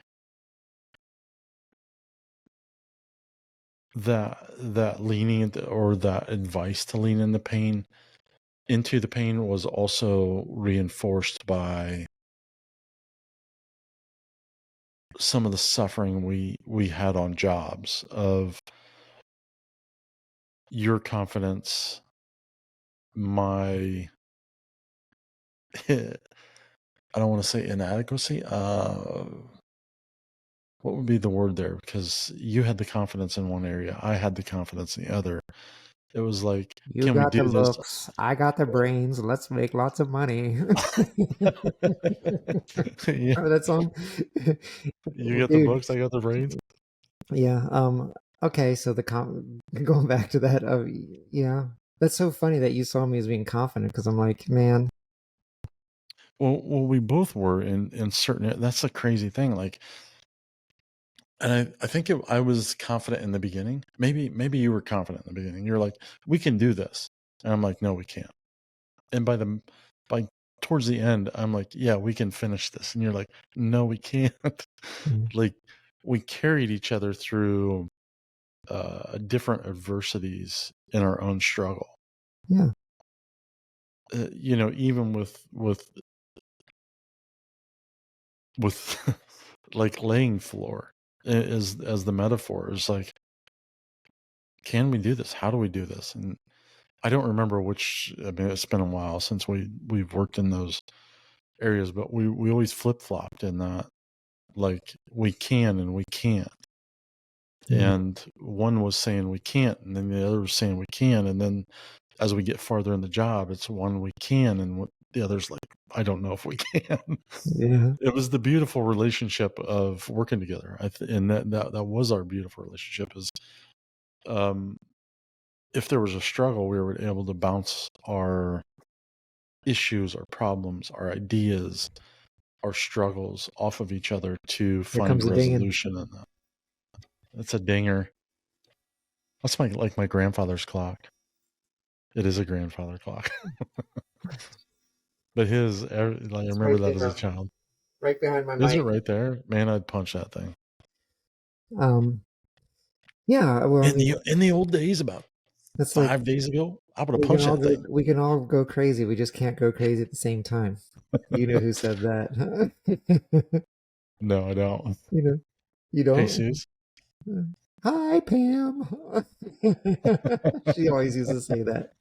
that leaning into, or that advice to lean into the pain was also reinforced by some of the suffering we had on jobs, of your confidence, my I don't want to say inadequacy. What would be the word there? Because you had the confidence in one area, I had the confidence in the other. It was like, You can we got do the this? looks, I got the brains. Let's make lots of money. Yeah, Remember that song? you got the Dude, books, I got the brains. yeah. Okay, so going back to that, yeah. That's so funny that you saw me as being confident, because I'm like, man, Well, we both were in certain. That's the crazy thing. Like, and I think I was confident in the beginning. Maybe you were confident in the beginning. You're like, we can do this, and I'm like, no, we can't. And by towards the end, I'm like, yeah, we can finish this, and you're like, no, we can't. Like, we carried each other through different adversities in our own struggle. yeah, Even with like laying floor as the metaphor is like, can we do this? How do we do this? And I don't remember which. I mean, it's been a while since we've worked in those areas, but we always flip flopped in that, like, we can and we can't. mhm, And one was saying we can't, and then the other was saying we can, and then as we get farther in the job, it's one we can, and the other's like, I don't know if we can. yeah, It was the beautiful relationship of working together. And that was our beautiful relationship. Is if there was a struggle, we were able to bounce our issues, our problems, our ideas, our struggles off of each other to here find comes the dinging. resolution in that. That's a dinger. That's my grandfather's clock. It is a grandfather clock. But I It's remember right that as a there, child. right behind my Is it mic. right there? Man, I'd punch that thing. Um, yeah, well, I mean, In the old days, about that's like 5 days ago, I would have punched that thing. we can all go crazy. We just can't go crazy at the same time. You know who said that? No, I don't. You know, you Hey, don't. Suze. Hi, Pam. She always used to say that.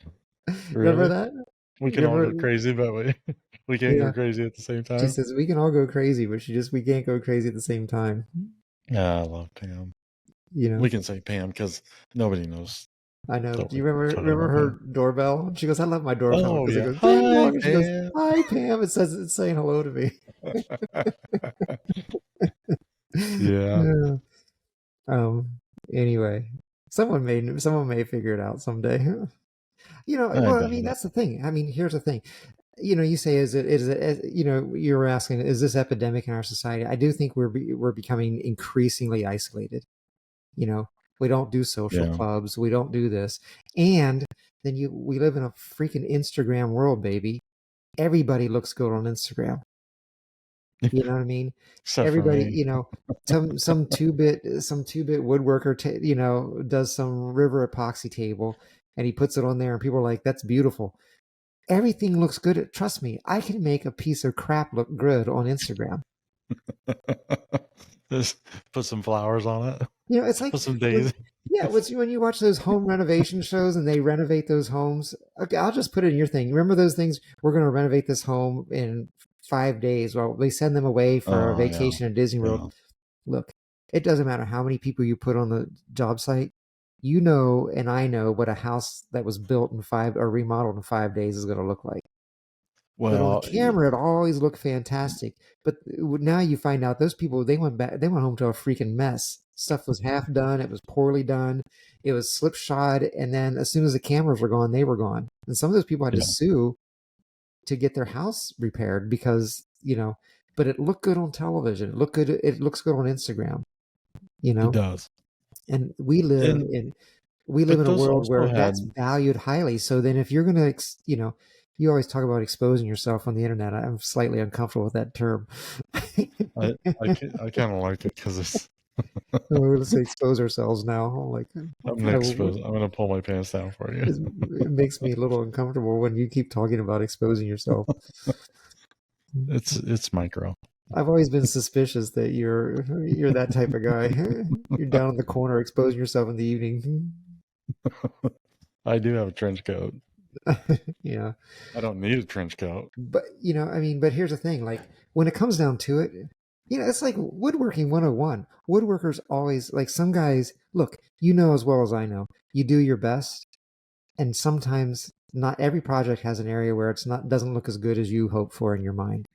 Remember Really? that? We can You all go remember? crazy, but we can't go Yeah. crazy at the same She time. says we can all go crazy, but we can't go crazy at the same time. Yeah, I love Pam. You know. We can say Pam because nobody knows I know. that Do you we're remember talking about her Pam. doorbell? She goes, "I love my doorbell Oh because it yeah. goes ding Hi, dong." And she goes, Pam. "Hi, Pam." It says it's saying hello to me. Yeah, Yeah. Um. Anyway, someone may figure it out someday. I Well, I doubt mean, it. that's the thing. I mean, here's the thing. You say, you were asking, is this epidemic in our society? I do think we're becoming increasingly isolated. You know, we don't do social Yeah. clubs. We don't do this. And then we live in a freaking Instagram world, baby. Everybody looks good on Instagram. You know what I mean? Except for Everybody, me. you know, some two-bit woodworker, you know, does some river epoxy table, and he puts it on there, and people are like, "That's beautiful." Everything looks good. Trust me, I can make a piece of crap look good on Instagram. Just put some flowers on it. You know, it's like Put some daisies. yeah, when you watch those home renovation shows and they renovate those homes. Okay, I'll just put it in your thing. Remember those things? We're going to renovate this home in 5 days. Well, they send them away for a Oh yeah, vacation at Disney World. yeah, Look, it doesn't matter how many people you put on the job site. You know, and I know what a house that was built in 5 or remodeled in 5 days is going to look like. But on well, camera, it always looked fantastic. But now you find out those people they went back, they went home to a freaking mess. Stuff was half done. It was poorly done. It was slipshod, and then as soon as the cameras were gone, they were gone. And some of those people had to yeah, sue to get their house repaired because you know. But it looked good on television. It looked good. It looks good on Instagram. You it know, does. and And we live but in a those world also where that's had. valued highly. So then if you're going to, you know, you always talk about exposing yourself on the internet. I'm slightly uncomfortable with that term. I kind of like it because it's. Let's say expose ourselves now. I'm like, I'm kind gonna of, expose. I'm gonna pull my pants down for you. it makes me a little uncomfortable when you keep talking about exposing yourself. It's micro. I've always been suspicious that you're that type of guy. You're down in the corner exposing yourself in the evening. I do have a trench coat. Yeah. I don't need a trench coat. But you know, I mean, but here's the thing, like when it comes down to it, you know, it's like woodworking 101. Woodworkers always like some guys, look, you know as well as I know, you do your best, and sometimes not every project has an area where it's not doesn't look as good as you hope for in your mind.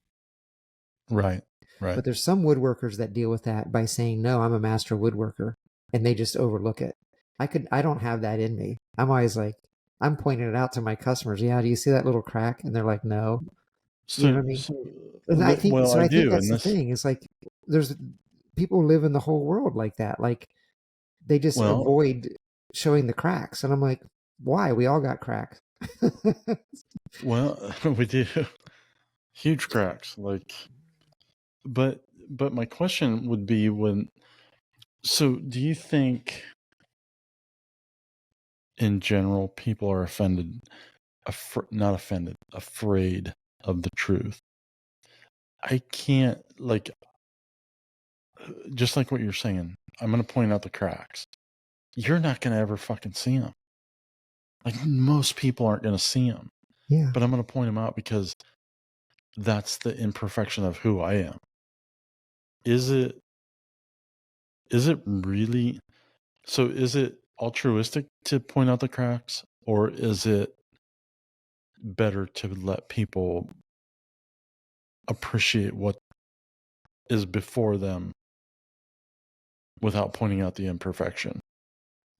Right. Right. But there's some woodworkers that deal with that by saying, "No, I'm a master woodworker," and they just overlook it. I don't have that in me. I'm always like, I'm pointing it out to my customers. Yeah, do you see that little crack? And they're like, "No." You know So what I mean? so And well, so I I think do, that's and the this. thing. It's like there's people live in the whole world like that. Like they just Well, avoid showing the cracks. And I'm like, why? We all got cracks. well, we do huge cracks. Like, but my question would be when. So, do you think, in general, people are not offended, afraid of the truth? I can't, like, just like what you're saying, I'm going to point out the cracks. You're not going to ever fucking see them. Like, most people aren't going to see them. Yeah. But I'm going to point them out because that's the imperfection of who I am. Is it really, so is it altruistic to point out the cracks, or is it better to let people appreciate what is before them without pointing out the imperfection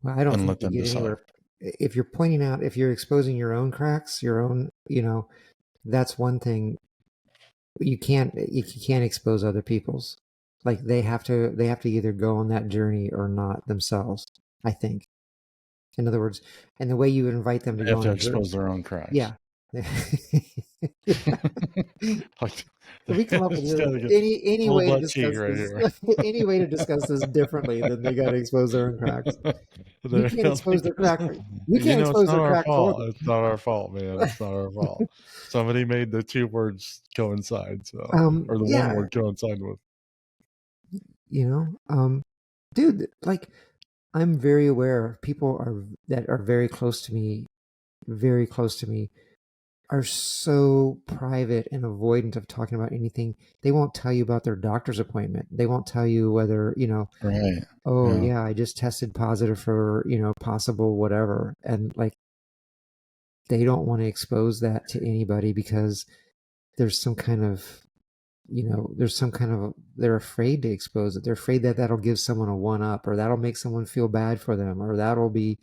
Well, I don't and think let you them get decide? anywhere. If you're pointing out, if you're exposing your own cracks, your own, you know, that's one thing. You can't expose other people's. Like they have to either go on that journey or not themselves, I think. In other words, and the way you invite them to They go have on to the journey, expose their own cracks. yeah. Like, We come up it's with gotta get any full way to butt cheek discuss right this here. any way to discuss this differently than they got to expose their own cracks. You They're can't expose like, their crack. You can't it's expose not their our crack for fault. them. It's not our fault, man. It's not our fault. Somebody made the two words coincide, so, or the one Yeah, word coincide with. you know, dude, like I'm very aware of people are that are very close to me, are so private and avoidant of talking about anything. They won't tell you about their doctor's appointment. They won't tell you whether, you know, Right. oh Yeah. yeah, I just tested positive for, you know, possible whatever. And like they don't want to expose that to anybody because there's some kind of, you know, they're afraid to expose it. They're afraid that that'll give someone a one up or that'll make someone feel bad for them or that'll be,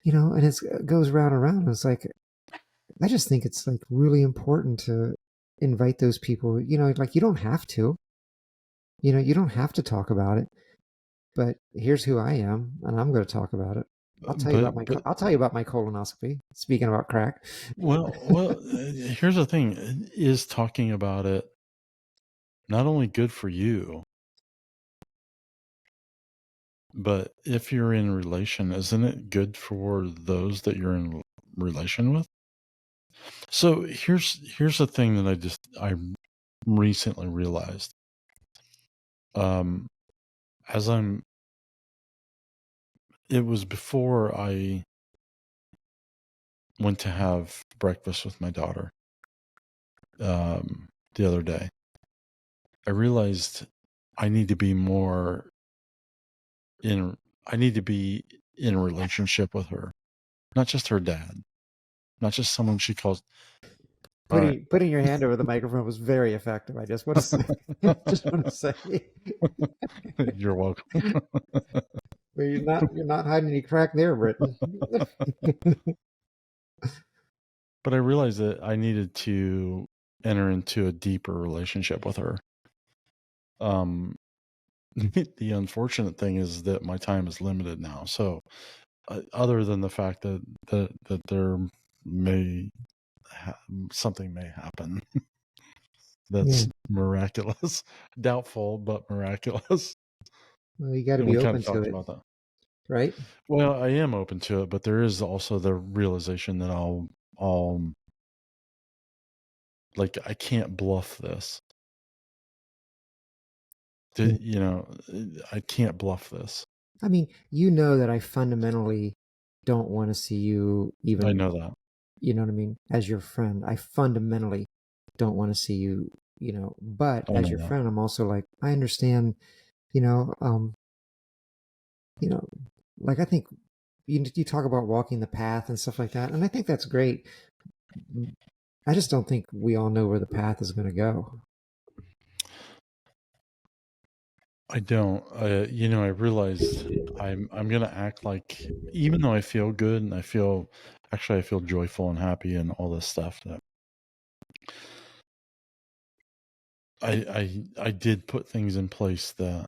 you know, and it goes round and round. And it's like, I just think it's like really important to invite those people, you know, like you don't have to, you know, you don't have to talk about it, but here's who I am and I'm going to talk about it. But I'll tell you about my colonoscopy. Speaking about crack. well, here's the thing: is talking about it not only good for you, but if you're in relation, isn't it good for those that you're in relation with? So here's the thing that I recently realized. As it was before I went to have breakfast with my daughter the other day. I realized I need to be more I need to be in a relationship with her, not just her dad, not just someone she calls. All right. Putting your hand over the microphone was very effective. I just want to say, just want to say, You're welcome. well, you're not hiding any crack there, Britton. But I realized that I needed to enter into a deeper relationship with her. The unfortunate thing is that my time is limited now. So, other than the fact that there may something may happen that's miraculous, doubtful but miraculous. Well, you got to And be we kind open of to talked it, about that. right? Well, I am open to it, but there is also the realization that I'll like I can't bluff this. You know, I can't bluff this. I mean, you know that I fundamentally don't want to see you even. I know that. You know what I mean? As your friend, I fundamentally don't want to see you. But I as know your that. friend, I'm also like, I understand. You know, um, like I think you talk about walking the path and stuff like that, and I think that's great. I just don't think we all know where the path is going to go. I don't. I realized I'm gonna act like, even though I feel good and I feel joyful and happy and all this stuff, that I did put things in place that,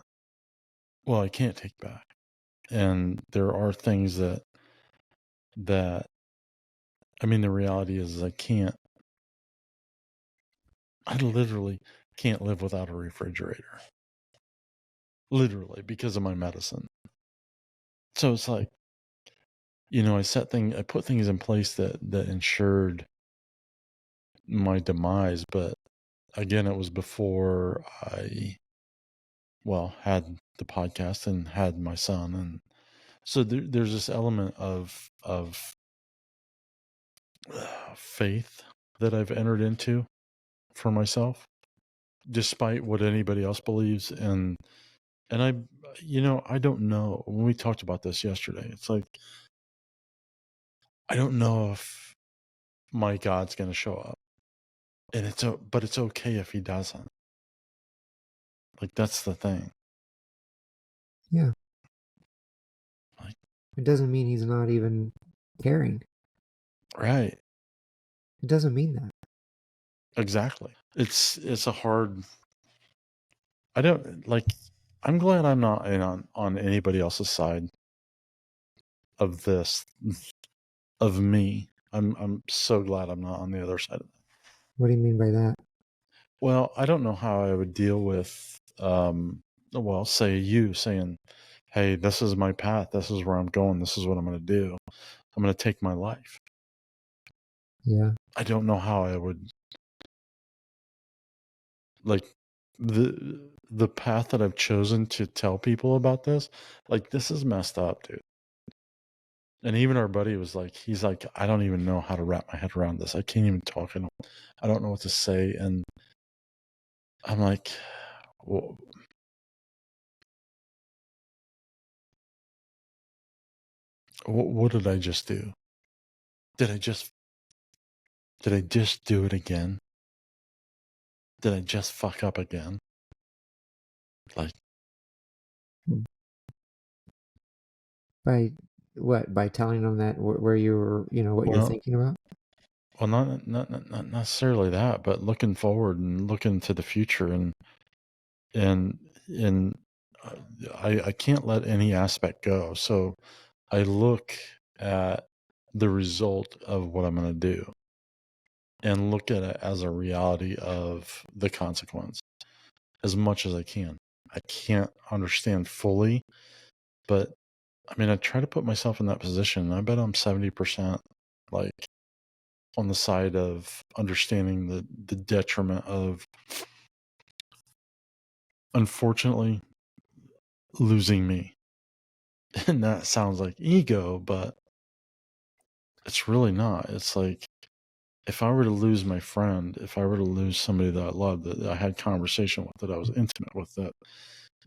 well, I can't take back, and there are things that I mean, the reality is I literally can't live without a refrigerator, literally, because of my medicine. So it's like, I put things in place that ensured my demise, but again, it was before I, had the podcast and had my son, and so there's this element of faith that I've entered into for myself, despite what anybody else believes, and I don't know. When we talked about this yesterday, it's like I don't know if my God's going to show up, and but it's okay if he doesn't. Like, that's the thing. Yeah. Like, It doesn't mean he's not even caring. right. It doesn't mean that. Exactly. It's a hard. I don't like. I'm glad I'm not on anybody else's side of this, of me. I'm so glad I'm not on the other side of it. What do you mean by that? Well, I don't know how I would deal with, say you saying, "Hey, this is my path. This is where I'm going. This is what I'm going to do. I'm going to take my life." Yeah. I don't know how I would, like, the path that I've chosen to tell people about this. Like, this is messed up, dude. And even our buddy was like, he's like, I don't even know how to wrap my head around this. I can't even talk. I don't know what to say. And I'm like, well, what did I just do? Did I just do it again? Did I just fuck up again? Like, By what? By telling them that where you were, what you're thinking about? Well, not necessarily that, but looking forward and looking to the future, and I can't let any aspect go. So I look at the result of what I'm going to do and look at it as a reality of the consequence. as much as I can. I can't understand fully, but I mean, I try to put myself in that position. I bet I'm 70% like on the side of understanding the detriment of, unfortunately, losing me. And that sounds like ego, but it's really not. It's like, if I were to lose my friend, if I were to lose somebody that I loved, that I had conversation with, that I was intimate with,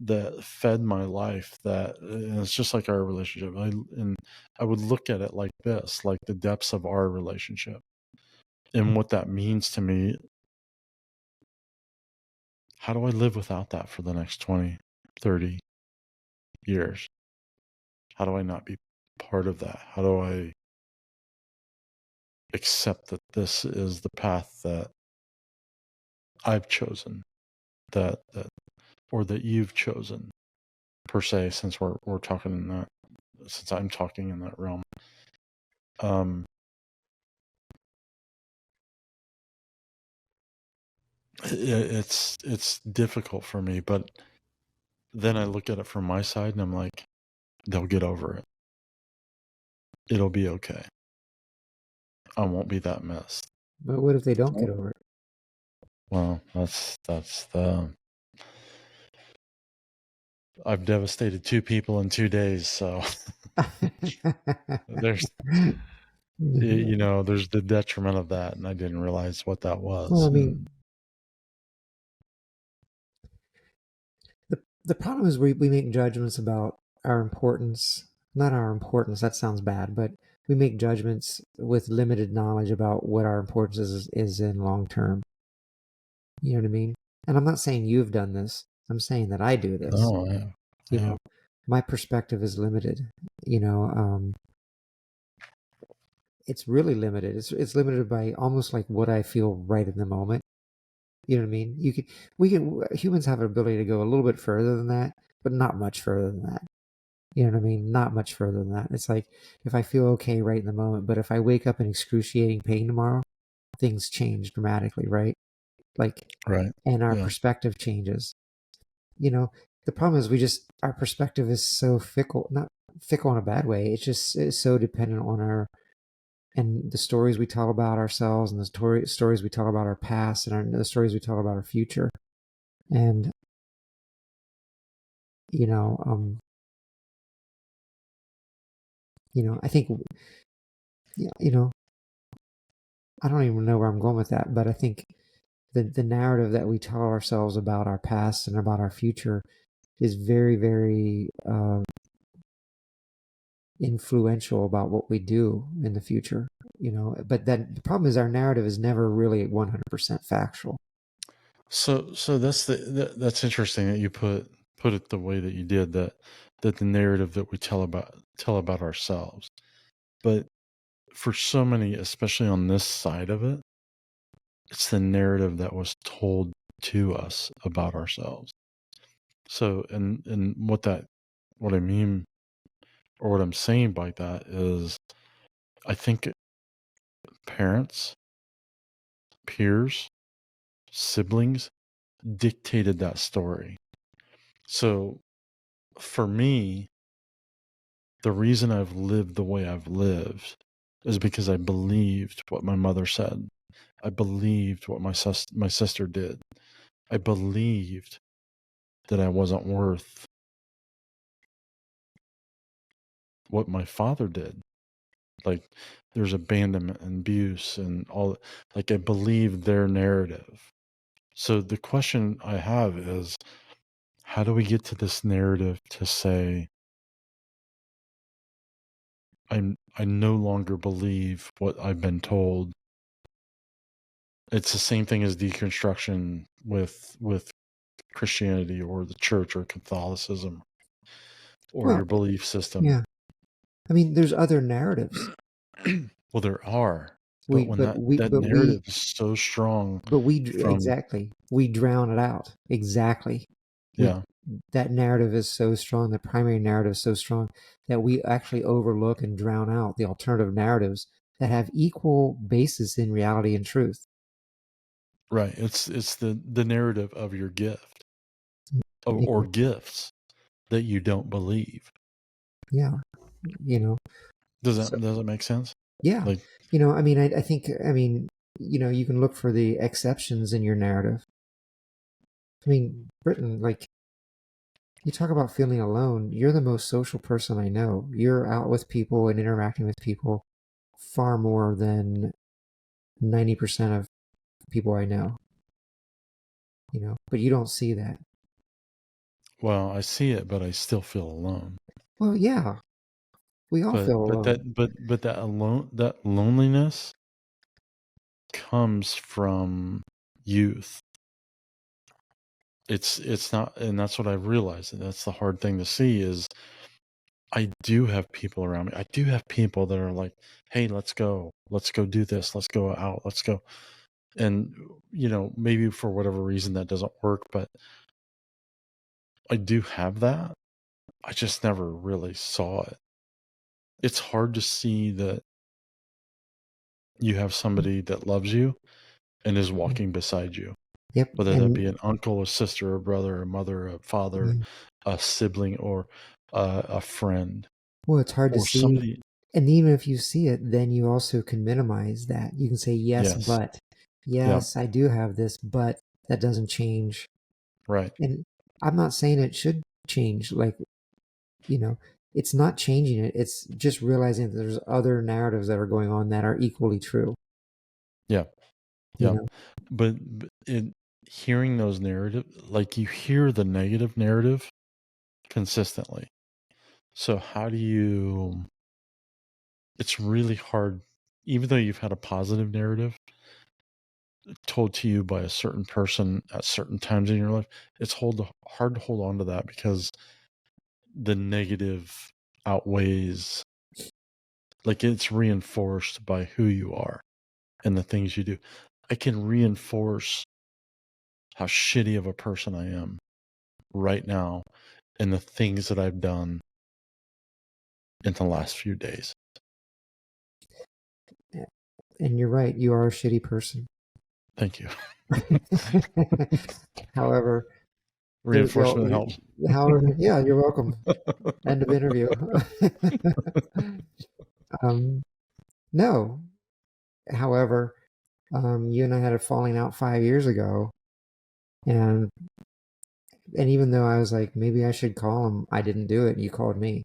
that fed my life, that, and it's just like our relationship. I would look at it like this, like the depths of our relationship and what that means to me. How do I live without that for the next 20, 30 years? How do I not be part of that? How do I accept that this is the path that I've chosen, that or that you've chosen, per se, since we're talking in that, since I'm talking in that realm. It's difficult for me, but then I look at it from my side and I'm like, they'll get over it. It'll be okay. I won't be that messed. But what if they don't get over it? Well, that's the. I've devastated 2 people in 2 days, so there's there's the detriment of that, and I didn't realize what that was. Well, I mean, the problem is we make judgments about our importance. Not our importance, that sounds bad, but we make judgments with limited knowledge about what our importance is in long term. You know what I mean? And I'm not saying you've done this. I'm saying that I do this. Oh, you know, my perspective is limited. It's really limited. It's limited by almost like what I feel right in the moment. You know what I mean? Humans have an ability to go a little bit further than that, but not much further than that. You know what I mean? Not much further than that. It's like if I feel okay right in the moment, but if I wake up in excruciating pain tomorrow, things change dramatically, right? Like, right. And our perspective changes. The problem is our perspective is so fickle, not fickle in a bad way. It's so dependent on and the stories we tell about ourselves and the stories we tell about our past and the stories we tell about our future. And, I think, I don't even know where I'm going with that, but I think the narrative that we tell ourselves about our past and about our future is very, very influential about what we do in the future. But then the problem is our narrative is never really 100% factual. So that's interesting that you put it the way that you did, that the narrative that we tell about ourselves. But for so many, especially on this side of it, it's the narrative that was told to us about ourselves. So, and what I mean, or what I'm saying by that is, I think parents, peers, siblings dictated that story. So for me, the reason I've lived the way I've lived is because I believed what my mother said. I believed what my sister did. I believed that I wasn't worth what my father did. Like, there's abandonment and abuse and all. Like, I believed their narrative. So the question I have is, how do we get to this narrative to say, I no longer believe what I've been told? It's the same thing as deconstruction with Christianity or the church or Catholicism or your belief system. Yeah. I mean, there's other narratives. Well, there are. But that narrative is so strong. But exactly. We drown it out. Exactly. That narrative is so strong, the primary narrative is so strong that we actually overlook and drown out the alternative narratives that have equal basis in reality and truth. Right. It's the narrative of your gift. or gifts that you don't believe. Yeah. Does So, that make sense? yeah. Like, I think, you can look for the exceptions in your narrative. Britain, like, you talk about feeling alone. You're the most social person I know. You're out with people and interacting with people far more than 90% of people I know. But you don't see that. well, I see it, but I still feel alone. Well, yeah, we all feel alone. That loneliness comes from youth. It's not, and that's what I've realized. And that's the hard thing to see is I do have people around me. I do have people that are like, "Hey, let's go do this, let's go out, let's go." And maybe for whatever reason that doesn't work, but I do have that. I just never really saw it. It's hard to see that you have somebody that loves you and is walking beside you, Yep. whether that And be an uncle, a sister, a brother, a mother, a father, a sibling, or a friend, well, it's hard to or see. somebody. And even if you see it, then you also can minimize that. You can say, yes, Yes. but Yep. yes, I do have this, but that doesn't change. Right. And I'm not saying it should change. Like, it's not changing it. It's just realizing that there's other narratives that are going on that are equally true. Yeah. You Yeah. know, But hearing those narratives, like you hear the negative narrative consistently. So how do you, it's really hard, even though you've had a positive narrative told to you by a certain person at certain times in your life, it's hard to hold on to that because the negative outweighs, like it's reinforced by who you are and the things you do. I can reinforce how shitty of a person I am right now and the things that I've done in the last few days. and you're right. You are a shitty person. Thank you. However, Reinforcement helps. however, yeah, you're welcome. End of interview. No. However, you and I had a falling out 5 years ago, and even though I was like, maybe I should call him, I didn't do it. You called me.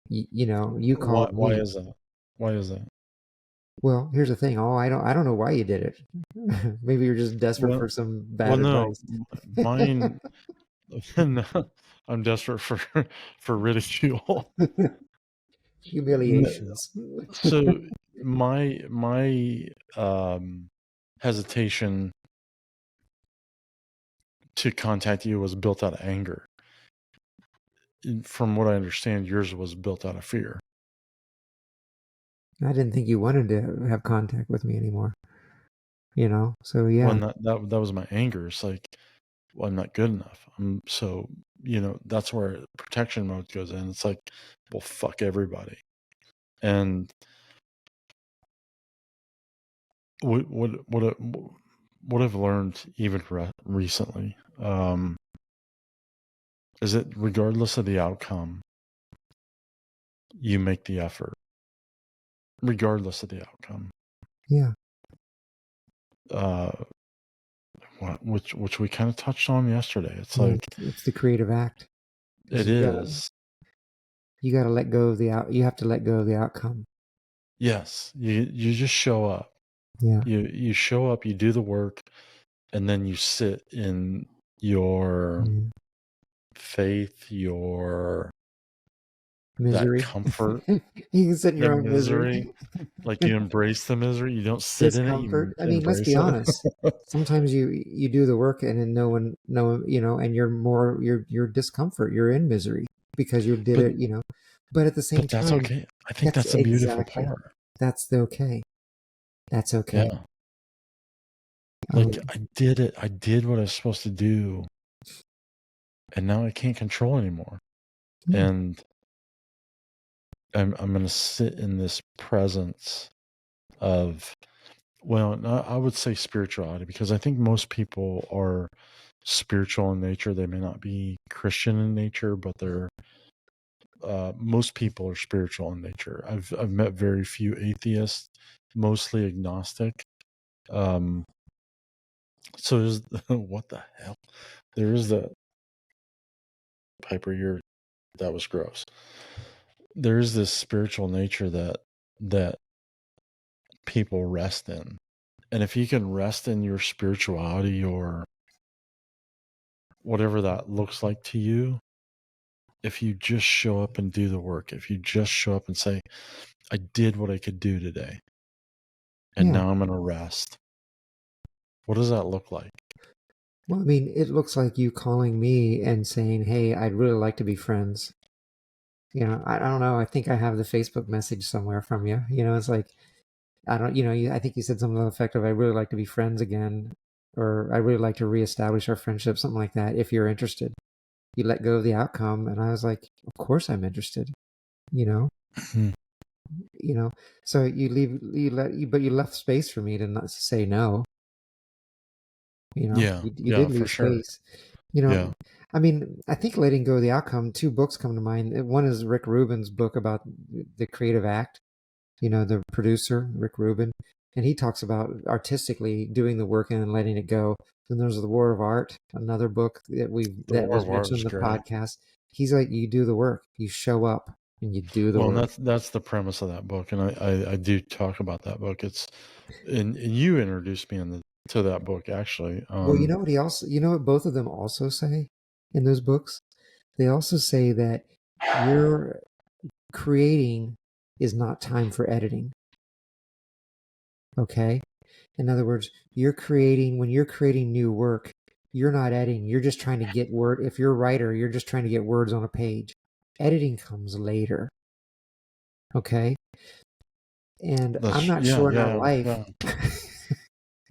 You Why, called why me. is that? Why is that? Well, here's the thing. Oh, I don't know why you did it. Maybe you're just desperate for some bad No, advice. mine. No, I'm desperate for ridicule. Humiliations. So my hesitation to contact you was built out of anger. From what I understand, yours was built out of fear. I didn't think you wanted to have contact with me anymore. So yeah. When that was my anger. It's like, well, I'm not good enough. So that's where protection mode goes in. It's like, well, fuck everybody. And what I've learned even recently is that regardless of the outcome, you make the effort, regardless of the outcome. Yeah. Which we kind of touched on yesterday. It's like it's the creative act. it is. You got to let go of you have to let go of the outcome. Yes, you just show up. Yeah. You show up, you do the work, and then you sit in your faith, your misery, that comfort. You can sit in your own misery. Like you embrace the misery. You don't sit in it. Discomfort. You Let's embrace be it. honest. Sometimes you do the work and then no one, and you're discomfort. You're in misery because you did it. But at the same But that's time, okay. I think that's the beautiful part. That's okay. That's okay. Yeah. Like I did it. I did what I was supposed to do, and now I can't control anymore. And I'm going to sit in this presence of, well, I would say spirituality, because I think most people are spiritual in nature. They may not be Christian in nature, but they're most people are spiritual in nature. I've met very few atheists, mostly agnostic. So there's what the hell? There is the Piper. That was gross. There is this spiritual nature that people rest in, and if you can rest in your spirituality or whatever that looks like to you, if you just show up and do the work, if you just show up and say, I did what I could do today, and now I'm going to rest. What does that look like? Well, I mean, it looks like you calling me and saying, hey, I'd really like to be friends. You know, I don't know. I think I have the Facebook message somewhere from you. You know, it's like, I don't, you know, I think you said something to the effect of, I'd really like to be friends again, or I'd really like to reestablish our friendship, something like that, if you're interested. You let go of the outcome. And I was like, of course I'm interested, you know? You know, so but you left space for me to not say no. You know, you did For leave sure. space. You know, I mean, I think letting go of the outcome, two books come to mind. One is Rick Rubin's book about the creative act, you know, the producer, Rick Rubin, and he talks about artistically doing the work and then letting it go. Then there's The War of Art, another book that The War was of Art mentioned in was the great. podcast. He's like, you do the work, you show up and you do the work. And that's the premise of that book, and I do talk about that book. It's and you introduced me to that book actually. Well, you know what you know what both of them also say in those books? They also say that your creating is not time for editing. Okay? In other words, when you're creating new work, you're not editing. You're just trying to get word. If you're a writer, you're just trying to get words on a page. Editing comes later. Okay? And I'm not sure in our life.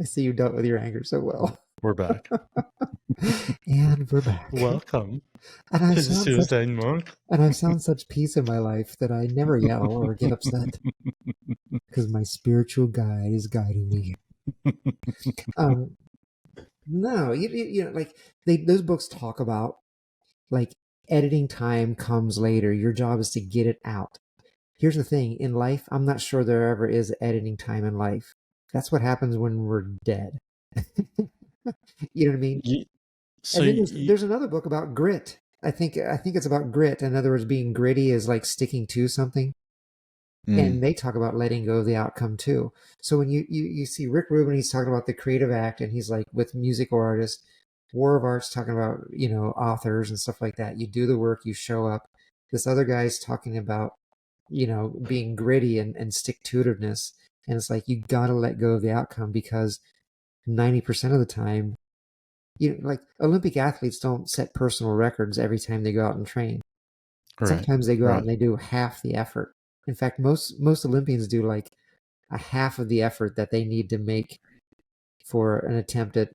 I see you dealt with your anger so well. We're back. And we're back. Welcome And I to the Suicide Monk. And I've found such peace in my life that I never yell or get upset because my spiritual guide is guiding me. No, you know, like those books talk about like editing time comes later. Your job is to get it out. Here's the thing in life, I'm not sure there ever is editing time in life. That's what happens when we're dead. You know what I mean? And then there's another book about grit. I think it's about grit. In other words, being gritty is like sticking to something. And they talk about letting go of the outcome too. So when you see Rick Rubin, he's talking about the creative act, and he's like with music or artists. War of Art's talking about, you know, authors and stuff like that. You do the work, you show up. This other guy's talking about, you know, being gritty and stick-to-itiveness. And it's like, you got to let go of the outcome because 90% of the time, you know, like Olympic athletes don't set personal records every time they go out and train. Sometimes they go out and they do half the effort. In fact, most Olympians do like a half of the effort that they need to make for an attempt at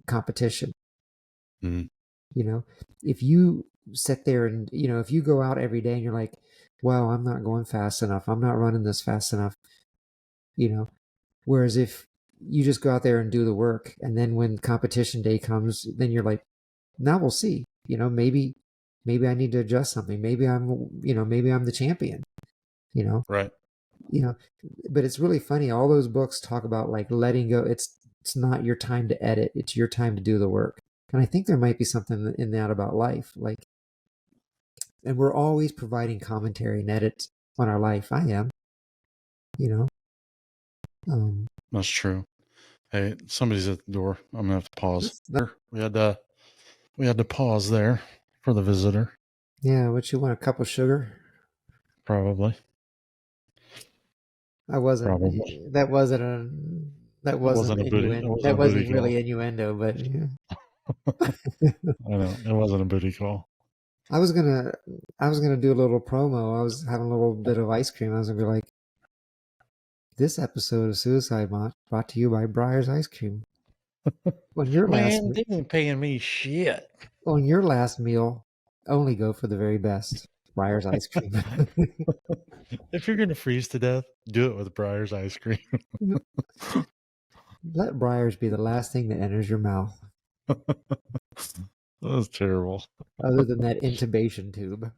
competition. You know, if you sit there and, you know, if you go out every day and you're like, well, I'm not going fast enough, I'm not running this fast enough, you know, whereas if you just go out there and do the work, and then when competition day comes, then you're like, now we'll see, you know, maybe I need to adjust something. Maybe I'm the champion, you know? Right. You know, but it's really funny. All those books talk about like letting go. It's not your time to edit. It's your time to do the work. And I think there might be something in that about life. Like, and we're always providing commentary and edits on our life. I am, you know. That's true. Hey, somebody's at the door. I'm gonna have to pause. We had to pause there for the visitor. Yeah, what you want, a cup of sugar? Probably. I wasn't. Probably. That wasn't a booty. It wasn't That a wasn't booty really call. innuendo, but yeah. I know it wasn't a booty call. I was gonna do a little promo. I was having a little bit of ice cream. I was gonna be like, this episode of Suicide Monk brought to you by Briar's Ice Cream. On your Man, they ain't paying me shit. On your last meal, only go for the very best. Briar's Ice Cream. If you're gonna freeze to death, do it with Briar's ice cream. Let Briar's be the last thing that enters your mouth. That was terrible. Other than that intubation tube.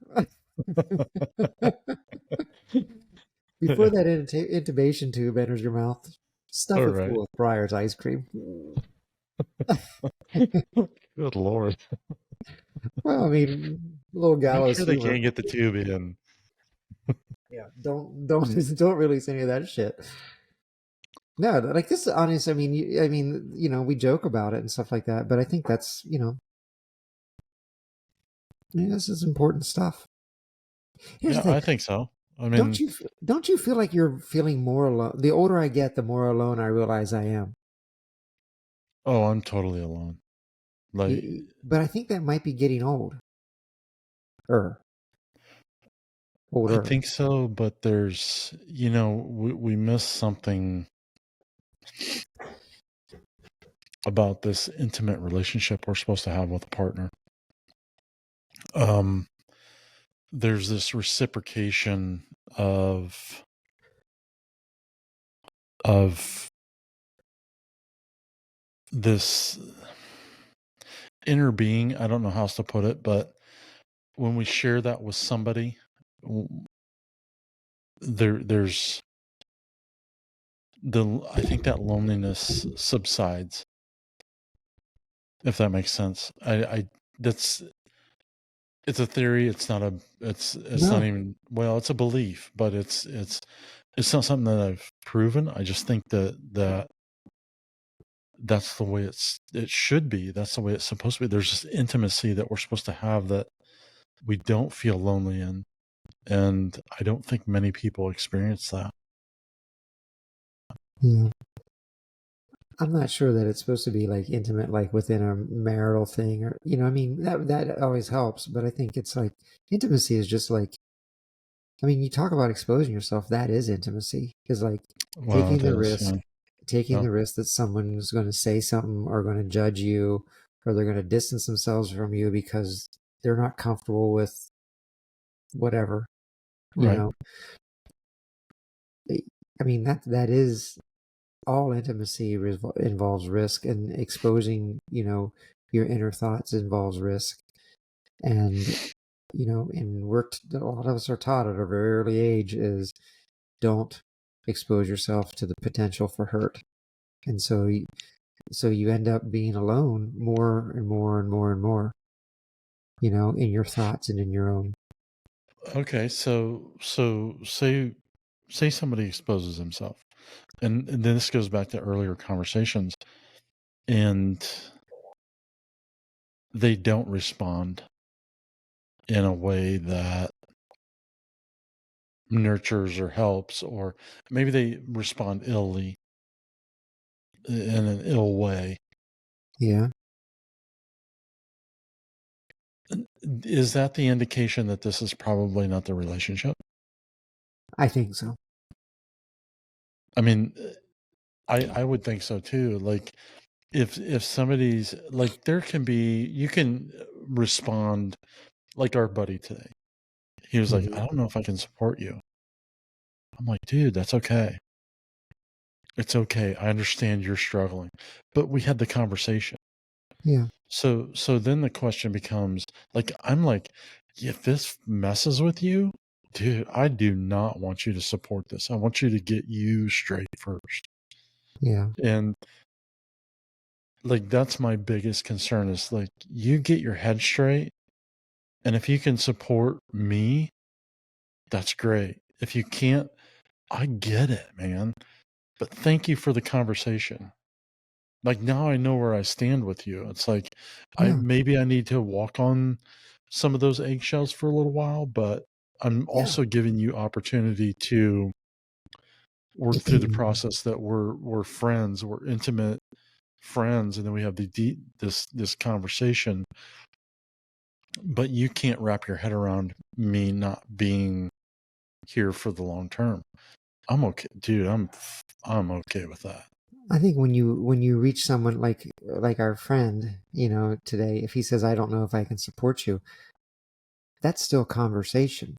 Before Yeah. that intubation tube enters your mouth, stuff All it right. full of Breyer's ice cream. Good Lord. Well, I mean, a little Make gallows sure they humor. can't get the tube in. Yeah, don't release any of that shit. No, like this. Honest, I mean, we joke about it and stuff like that, but I think that's, this is important stuff. Here's the Yeah, thing: I think so. I mean, don't you feel like you're feeling more alone? The older I get, the more alone I realize I am. oh, I'm totally alone. Like, But I think that might be getting old. I Older. think so, but there's, we miss something about this intimate relationship we're supposed to have with a partner. Um, there's this reciprocation of this inner being. I don't know how else to put it, but when we share that with somebody, there's I think that loneliness subsides, if that makes sense. That's, it's a theory. It's not it's not No. even, well, it's a belief, but it's not something that I've proven. I just think that that's the way it should be. That's the way it's supposed to be. There's this intimacy that we're supposed to have that we don't feel lonely in. And I don't think many people experience that. Yeah. I'm not sure that it's supposed to be like intimate, like within a marital thing, or that always helps. But I think it's like intimacy is just like, you talk about exposing yourself. That is intimacy, is like Well, taking it the is. risk, Yeah. that someone's going to say something or going to judge you, or they're going to distance themselves from you because they're not comfortable with whatever. You Right. know, that is all intimacy involves risk, and exposing, your inner thoughts involves risk. And, and a lot of us are taught at a very early age is don't expose yourself to the potential for hurt. And so you end up being alone more and more and more and more, in your thoughts and in your own. Okay. So say somebody exposes himself, and then this goes back to earlier conversations, and they don't respond in a way that nurtures or helps, or maybe they respond illy, in an ill way. Yeah, Is that the indication that this is probably not the relationship? I think so. I mean, I would think so too. Like, if somebody's like, you can respond, like our buddy today. He was like, Mhm. I don't know if I can support you. I'm like, dude, that's okay. It's okay. I understand you're struggling. But we had the conversation. Yeah, So then the question becomes, like, I'm like, if this messes with you, dude, I do not want you to support this. I want you to get you straight first. yeah, And like, that's my biggest concern, is like, you get your head straight. And if you can support me, that's great. If you can't, I get it, man. But thank you for the conversation. Like, now I know where I stand with you. It's like, yeah, maybe I need to walk on some of those eggshells for a little while, but I'm yeah. also giving you opportunity to work through the process, that we're friends, we're intimate friends, and then we have this conversation. But you can't wrap your head around me not being here for the long term. I'm okay, dude. I'm okay with that. I think when you reach someone like our friend, today, if he says, "I don't know if I can support you," that's still conversation.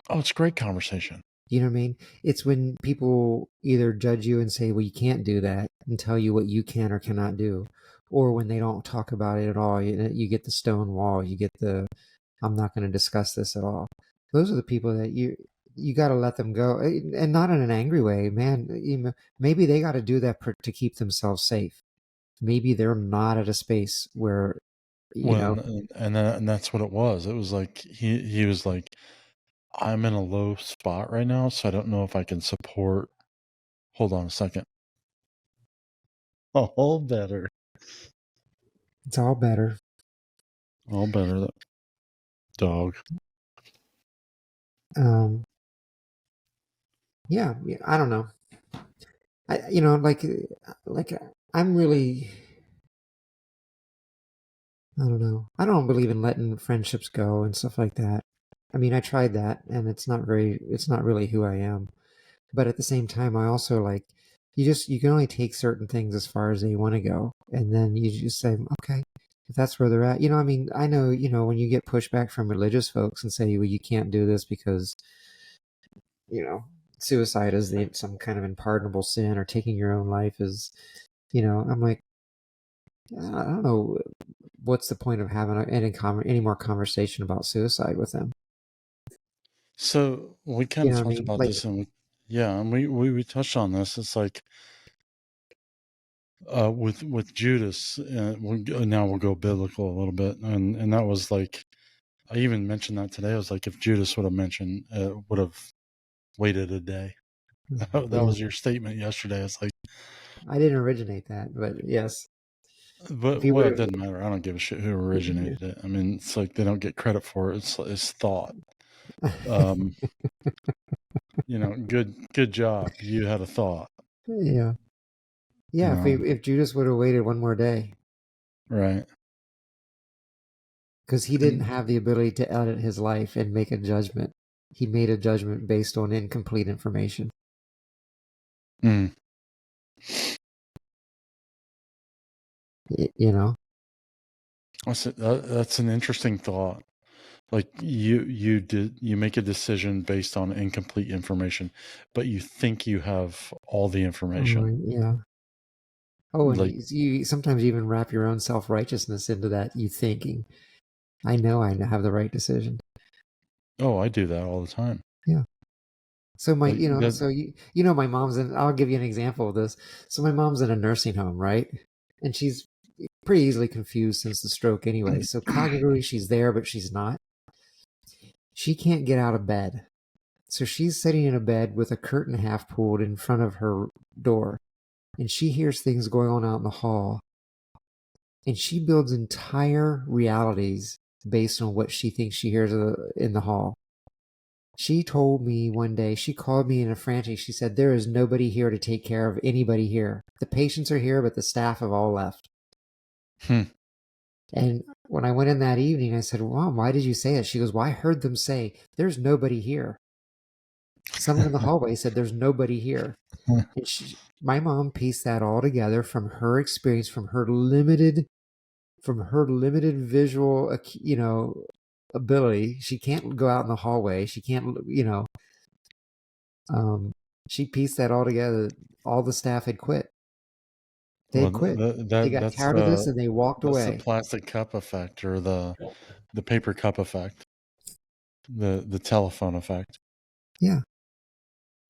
Oh, it's great conversation. You know what I mean? It's when people either judge you and say, "Well, you can't do that," and tell you what you can or cannot do, or when they don't talk about it at all. You get the stone wall. You get the I'm not going to discuss this at all. Those are the people that you got to let them go, and not in an angry way, man. Maybe they got to do that to keep themselves safe. Maybe they're not at a space where, Well, and that's what it was. It was like he was like, I'm in a low spot right now, so I don't know if I can support. Hold on a second. All better. it's all better. All better. That dog. Yeah, I don't know. Like I'm really, I don't know. I don't believe in letting friendships go and stuff like that. I mean, I tried that, and it's not really who I am. But at the same time, I also like, you can only take certain things as far as they want to go, and then you just say, okay, if that's where they're at. I mean, I know, when you get pushback from religious folks and say, well, you can't do this because, you know, suicide is some kind of unpardonable sin, or taking your own life is, I'm like, I don't know, what's the point of having any more conversation about suicide with them? So we kind You of know what I talked mean? about Like, this, and we touched on this. It's like with Judas. Now we'll go biblical a little bit, and that was like, I even mentioned that today. I was like, if Judas would have waited a day. That yeah, was your statement yesterday. It's like, I didn't originate that, but yes, if but he would well, it have, doesn't matter. I don't give a shit who originated it. I mean, it's like they don't get credit for it. It's thought. Um, good job. You had a thought, yeah, you yeah. If know, if Judas would have waited one more day, right? because he didn't And have the ability to edit his life and make a judgment. He made a judgment based on incomplete information. mm, You know, that's an interesting thought. Like you make a decision based on incomplete information, but you think you have all the information. yeah. Oh, and Like, you sometimes even wrap your own self righteousness into that. You thinking, I know I have the right decision. oh, I do that all the time. Yeah. So Like that. my mom's in. I'll give you an example of this. So my mom's in a nursing home, right? And she's pretty easily confused since the stroke, anyway. So cognitively, she's there, but she's not. She can't get out of bed. So she's sitting in a bed with a curtain half pulled in front of her door, and she hears things going on out in the hall, and she builds entire realities based on what she thinks she hears in the hall. She told me one day, she called me in a frantic. She said, there is nobody here to take care of anybody here. The patients are here, but the staff have all left. Hmm. And when I went in that evening, I said, Mom, why did you say it? She goes, well, I heard them say, there's nobody here. Someone in the hallway said, there's nobody here. And my mom pieced that all together from her experience, from her limited visual, ability. She can't go out in the hallway. She can't, she pieced that all together. All the staff had quit. They Well, had quit. They got that's tired of this and they walked the away. plastic cup effect, or the paper cup effect, the telephone effect. Yeah.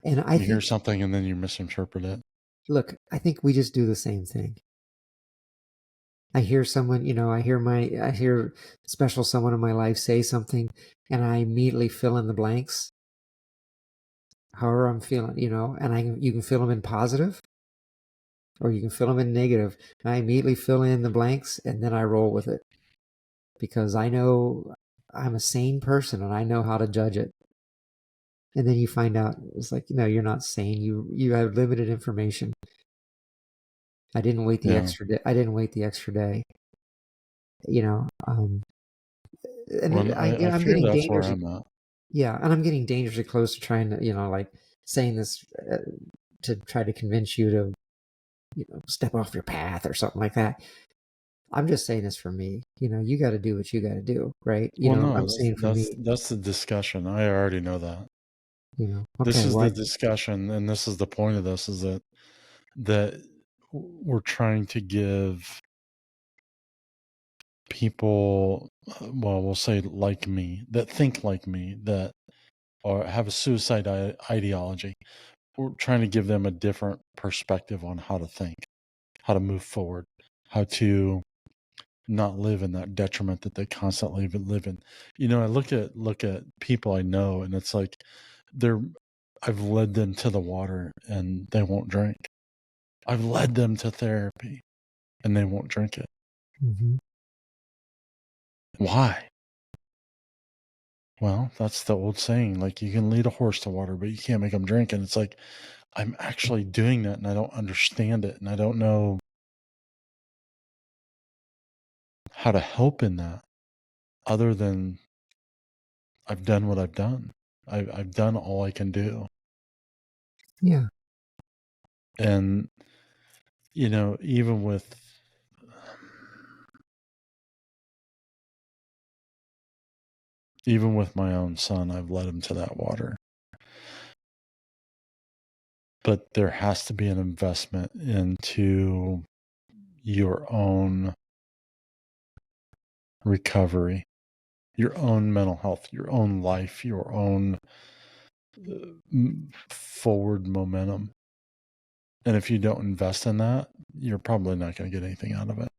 And I You hear think, something and then you misinterpret it. look, I think we just do the same thing. I hear someone, I hear special someone in my life say something, and I immediately fill in the blanks, however I'm feeling, and you can fill them in positive, or you can fill them in negative. And I immediately fill in the blanks, and then I roll with it, because I know I'm a sane person and I know how to judge it. And then you find out it's like, you're not sane. You have limited information. I didn't wait the Yeah. extra day. I didn't wait the extra day. You know, and Well, I I'm fear getting that's where dangerously, I'm at. yeah, and I'm getting dangerously close to trying to, like saying this to try to convince you to, step off your path or something like that. I'm just saying this for me. You got to do what you got to do, right? Well, I'm no, saying for me. that's the discussion. I already know that. This Okay, is well, the discussion, and this is the point of this: is that we're trying to give people, well, we'll say like me, that think like me, that or have a suicide ideology. We're trying to give them a different perspective on how to think, how to move forward, how to not live in that detriment that they constantly live in. I look at people I know, and it's like I've led them to the water and they won't drink. I've led them to therapy and they won't drink it. Mm-hmm. Why? Well, that's the old saying, like, you can lead a horse to water, but you can't make them drink. And it's like, I'm actually doing that and I don't understand it. And I don't know how to help in that other than I've done what I've done. I've done all I can do. Yeah. And, even with my own son, I've led him to that water. But there has to be an investment into your own recovery, your own mental health, your own life, your own forward momentum. And if you don't invest in that, you're probably not going to get anything out of it.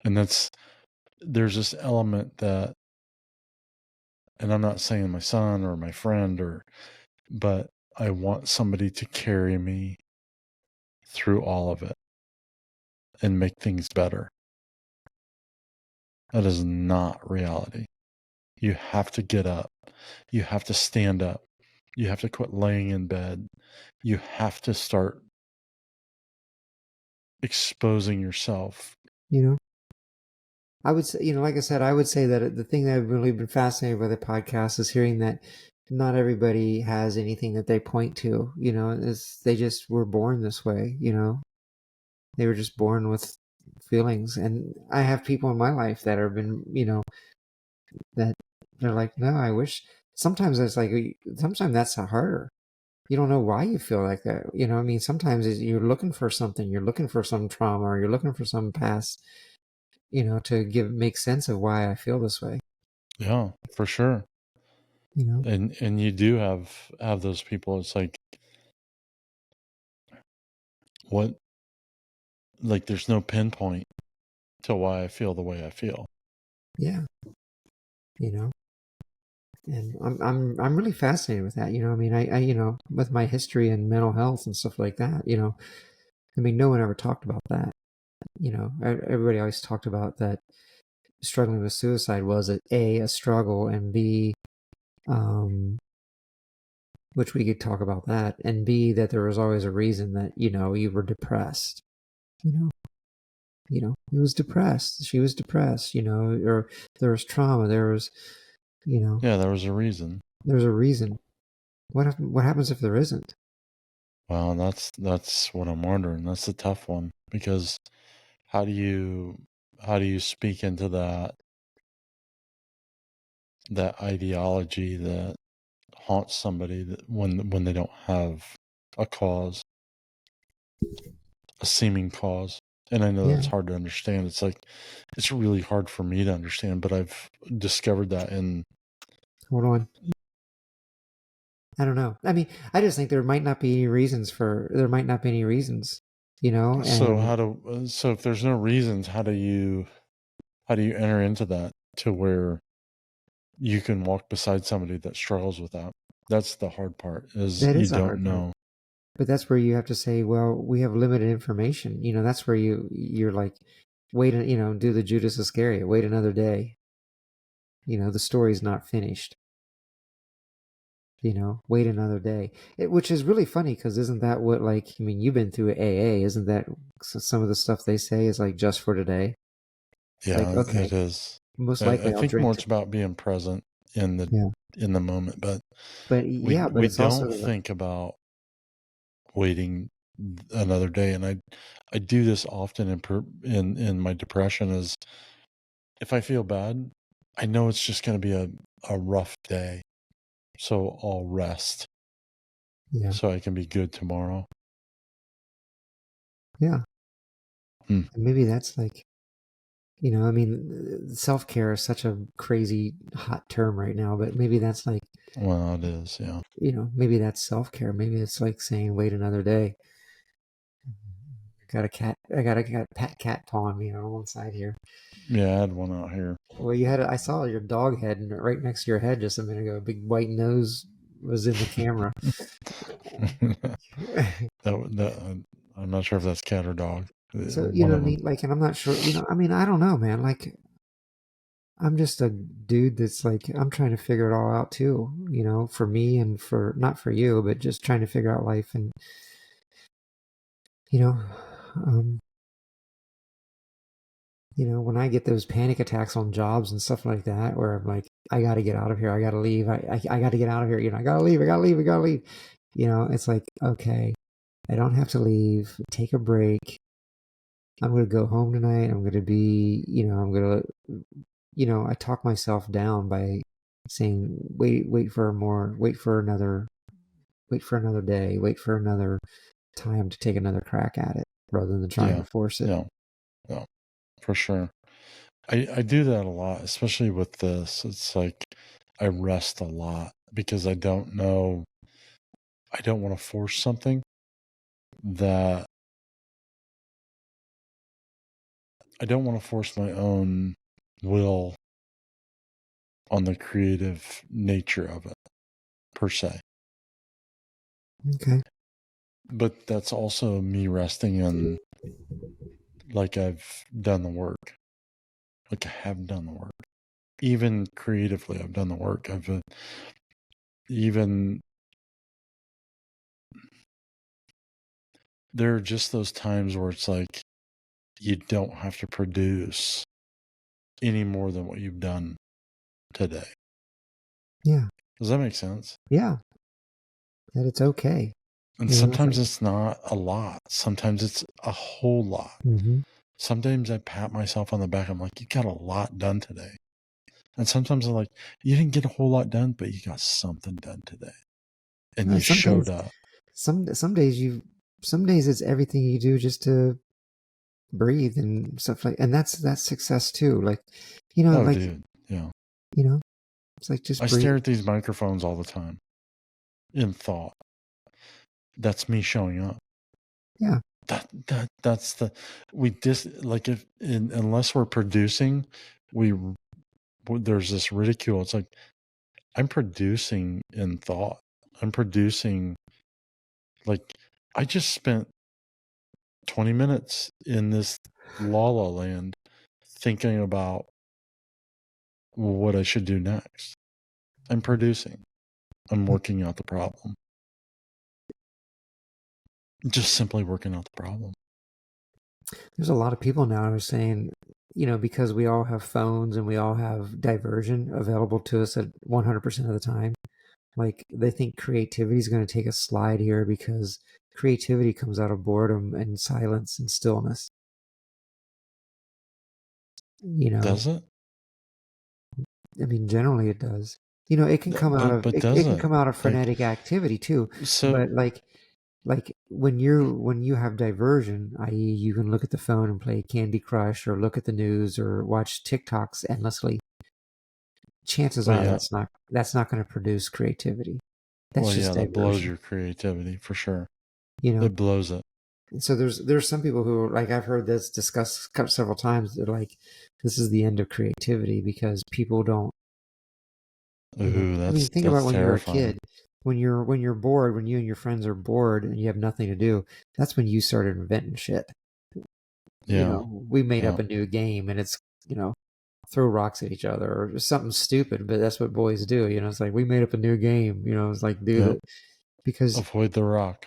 And there's this element that, and I'm not saying my son or my friend but I want somebody to carry me through all of it and make things better. That is not reality. You have to get up. You have to stand up. You have to quit laying in bed. You have to start exposing yourself. I would say, like I said, I would say that the thing that I've really been fascinated by the podcast is hearing that not everybody has anything that they point to, they just were born this way, they were just born with feelings. And I have people in my life that have been, that they're like, no, I wish. Sometimes it's like, sometimes that's harder. You don't know why you feel like that. Sometimes you're looking for something, you're looking for some trauma, or you're looking for some past, to make sense of why I feel this way. Yeah, for sure. And you do have those people. It's like, what, like, there's no pinpoint to why I feel the way I feel. Yeah. And I'm really fascinated with that. I with my history in mental health and stuff like that, no one ever talked about that. Everybody always talked about that struggling with suicide was a struggle, and B, which we could talk about that, and B, that there was always a reason that, you were depressed. He was depressed. She was depressed, or there was trauma. There was, Yeah, there was a reason. There's a reason. What happens if there isn't? Well, that's what I'm wondering. That's the tough one, because how do you speak into that ideology that haunts somebody that when they don't have a cause, a seeming cause? And I know that's hard to understand. It's like, it's really hard for me to understand, but I've discovered that in... Hold on. I don't know. I just think there might not be any reasons, And So if there's no reasons, how do you enter into that to where you can walk beside somebody that struggles with that? That's the hard part, is that you is a don't hard know. part. But that's where you have to say, well, we have limited information. That's where you're like, wait, do the Judas Iscariot, wait another day. The story's not finished. Wait another day. Which is really funny, because isn't that what, you've been through AA, isn't that some of the stuff they say is like just for today? Yeah, Like, okay, it is. most likely I I'll think drink. more it's about being present in the moment, but But we it's don't also think about waiting another day. And I do this often in my depression. Is if I feel bad, I know it's just going to be a rough day, so I'll rest. Yeah. So I can be good tomorrow. Yeah. And maybe that's like, I mean, self-care is such a crazy hot term right now, but maybe that's like, Well, it is, yeah. maybe that's self-care. Maybe it's like saying, wait another day. Got a cat. I got a pet cat pawing me on one side here. Yeah, I had one out here. Well, I saw your dog head right next to your head just a minute ago. A big white nose was in the camera. I'm not sure if that's cat or dog. So, you One know of what I them. mean? Like, and I'm not sure, I mean, I don't know, man. Like, I'm just a dude that's like, I'm trying to figure it all out too, for me and not for you, but just trying to figure out life. And, you know, um, when I get those panic attacks on jobs and stuff like that, where I'm like, I got to get out of here. I got to leave. I got to get out of here. I got to leave. I got to leave. I got to leave. It's like, okay, I don't have to leave. Take a break. I'm going to go home tonight. I'm going to be, I'm going to, I talk myself down by saying, wait for another day, wait for another time to take another crack at it rather than trying to force it. Yeah, for sure. I do that a lot, especially with this. It's like I rest a lot because I don't want to force something that I don't want to force my own will on the creative nature of it, per se. Okay. But that's also me resting in, like, I've done the work. Like, I have done the work. Even creatively, I've done the work. There are just those times where it's like, you don't have to produce any more than what you've done today. Yeah. Does that make sense? Yeah. That it's okay. And sometimes it's not a lot. Sometimes it's a whole lot. Mm-hmm. Sometimes I pat myself on the back. I'm like, you got a lot done today. And sometimes I'm like, you didn't get a whole lot done, but you got something done today. And you showed up. Some days it's everything you do just to breathe and stuff and that's success too. Like, Dude, yeah. It's like just I breathe. stare at these microphones all the time in thought. That's me showing up. Yeah. That's the unless we're producing, there's this ridicule. It's like, I'm producing in thought. I'm producing, like, I just spent 20 minutes in this la la land thinking about what I should do next. I'm producing. I'm working out the problem. Just simply working out the problem. There's a lot of people now who are saying, because we all have phones and we all have diversion available to us at 100% of the time, like they think creativity is going to take a slide here because creativity comes out of boredom and silence and stillness. Does it? I mean, generally it does. It can come out of it can come out of frenetic activity too. So, but like when you have diversion, i.e., you can look at the phone and play Candy Crush or look at the news or watch TikToks endlessly. Chances are that's not going to produce creativity. That's just diversion. That blows your creativity for sure. It blows it. So there's some people who, like, I've heard this discussed several times. They're like, this is the end of creativity because people don't. Think about when you're a kid. When you're bored, when you and your friends are bored and you have nothing to do, that's when you started inventing shit. Yeah. We made up a new game, and it's throw rocks at each other or something stupid, but that's what boys do. It's like, we made up a new game. It's like, dude, because avoid the rock.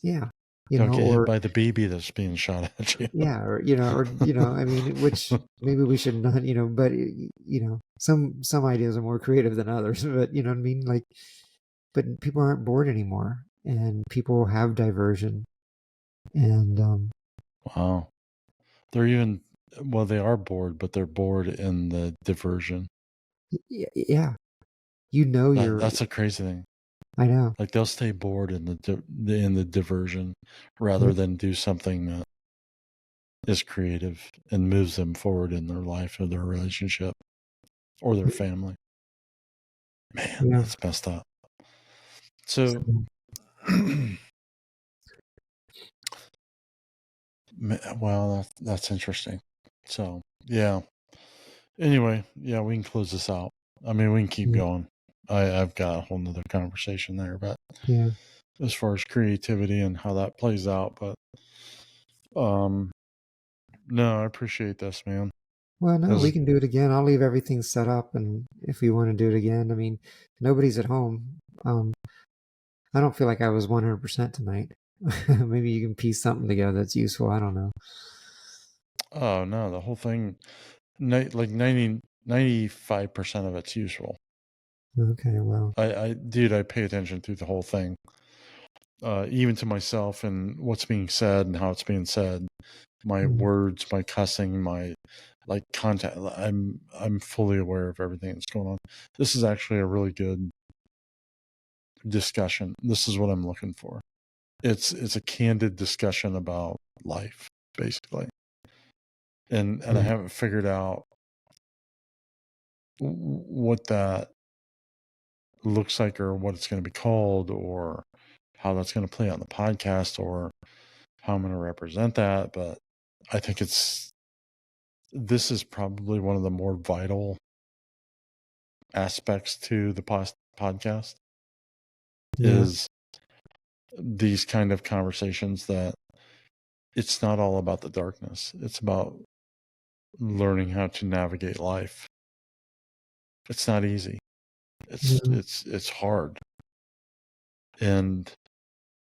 Yeah. Don't get hit by the BB that's being shot at you. Yeah, I mean, which maybe we should not, but some ideas are more creative than others, but you know what I mean? Like, but people aren't bored anymore, and people have diversion, and wow, they are bored, but they're bored in the diversion. Yeah, that's a crazy thing. I know. Like, they'll stay bored in the diversion rather than do something that is creative and moves them forward in their life or their relationship or their family. Man, Yeah. that's messed up. So, well, that's interesting. So, yeah. Anyway, yeah, we can close this out. I mean, we can keep going. I've got a whole nother conversation there, but Yeah. as far as creativity and how that plays out, but no, I appreciate this, man. Well, no, we can do it again. I'll leave everything set up, and if we want to do it again, I mean, nobody's at home. I don't feel like I was 100% tonight. Maybe you can piece something together that's useful. I don't know. Oh no, the whole thing, like 95% of it's useful. Okay, well, Dude, I pay attention through the whole thing, even to myself and what's being said and how it's being said. My words, my cussing, my like content. I'm fully aware of everything that's going on. This is actually a really good discussion. This is what I'm looking for. It's a candid discussion about life, basically. And I haven't figured out what that looks like or what it's going to be called or how that's going to play out in the podcast or how I'm going to represent that. But I think this is probably one of the more vital aspects to the podcast is these kind of conversations that it's not all about the darkness. It's about learning how to navigate life. It's not easy. It's hard. And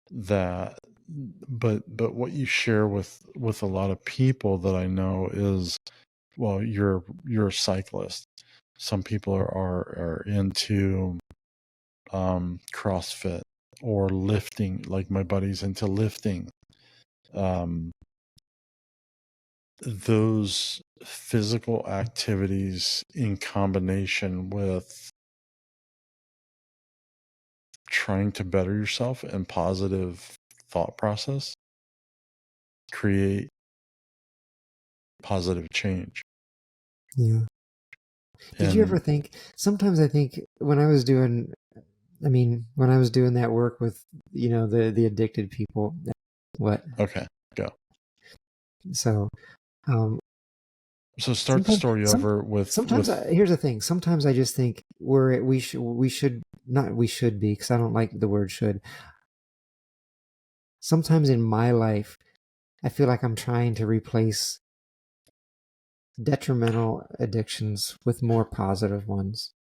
that but what you share with a lot of people that I know is, well, you're a cyclist. Some people are into CrossFit or lifting, like my buddy's into lifting. Those physical activities in combination with trying to better yourself and positive thought process create positive change. Yeah. Did you ever think, sometimes I think when I was doing that work with, the addicted people, what? Okay, go. So, So start the story over with. Here's the thing. Sometimes I just think we should not, we should be, because I don't like the word should. Sometimes in my life, I feel like I'm trying to replace detrimental addictions with more positive ones.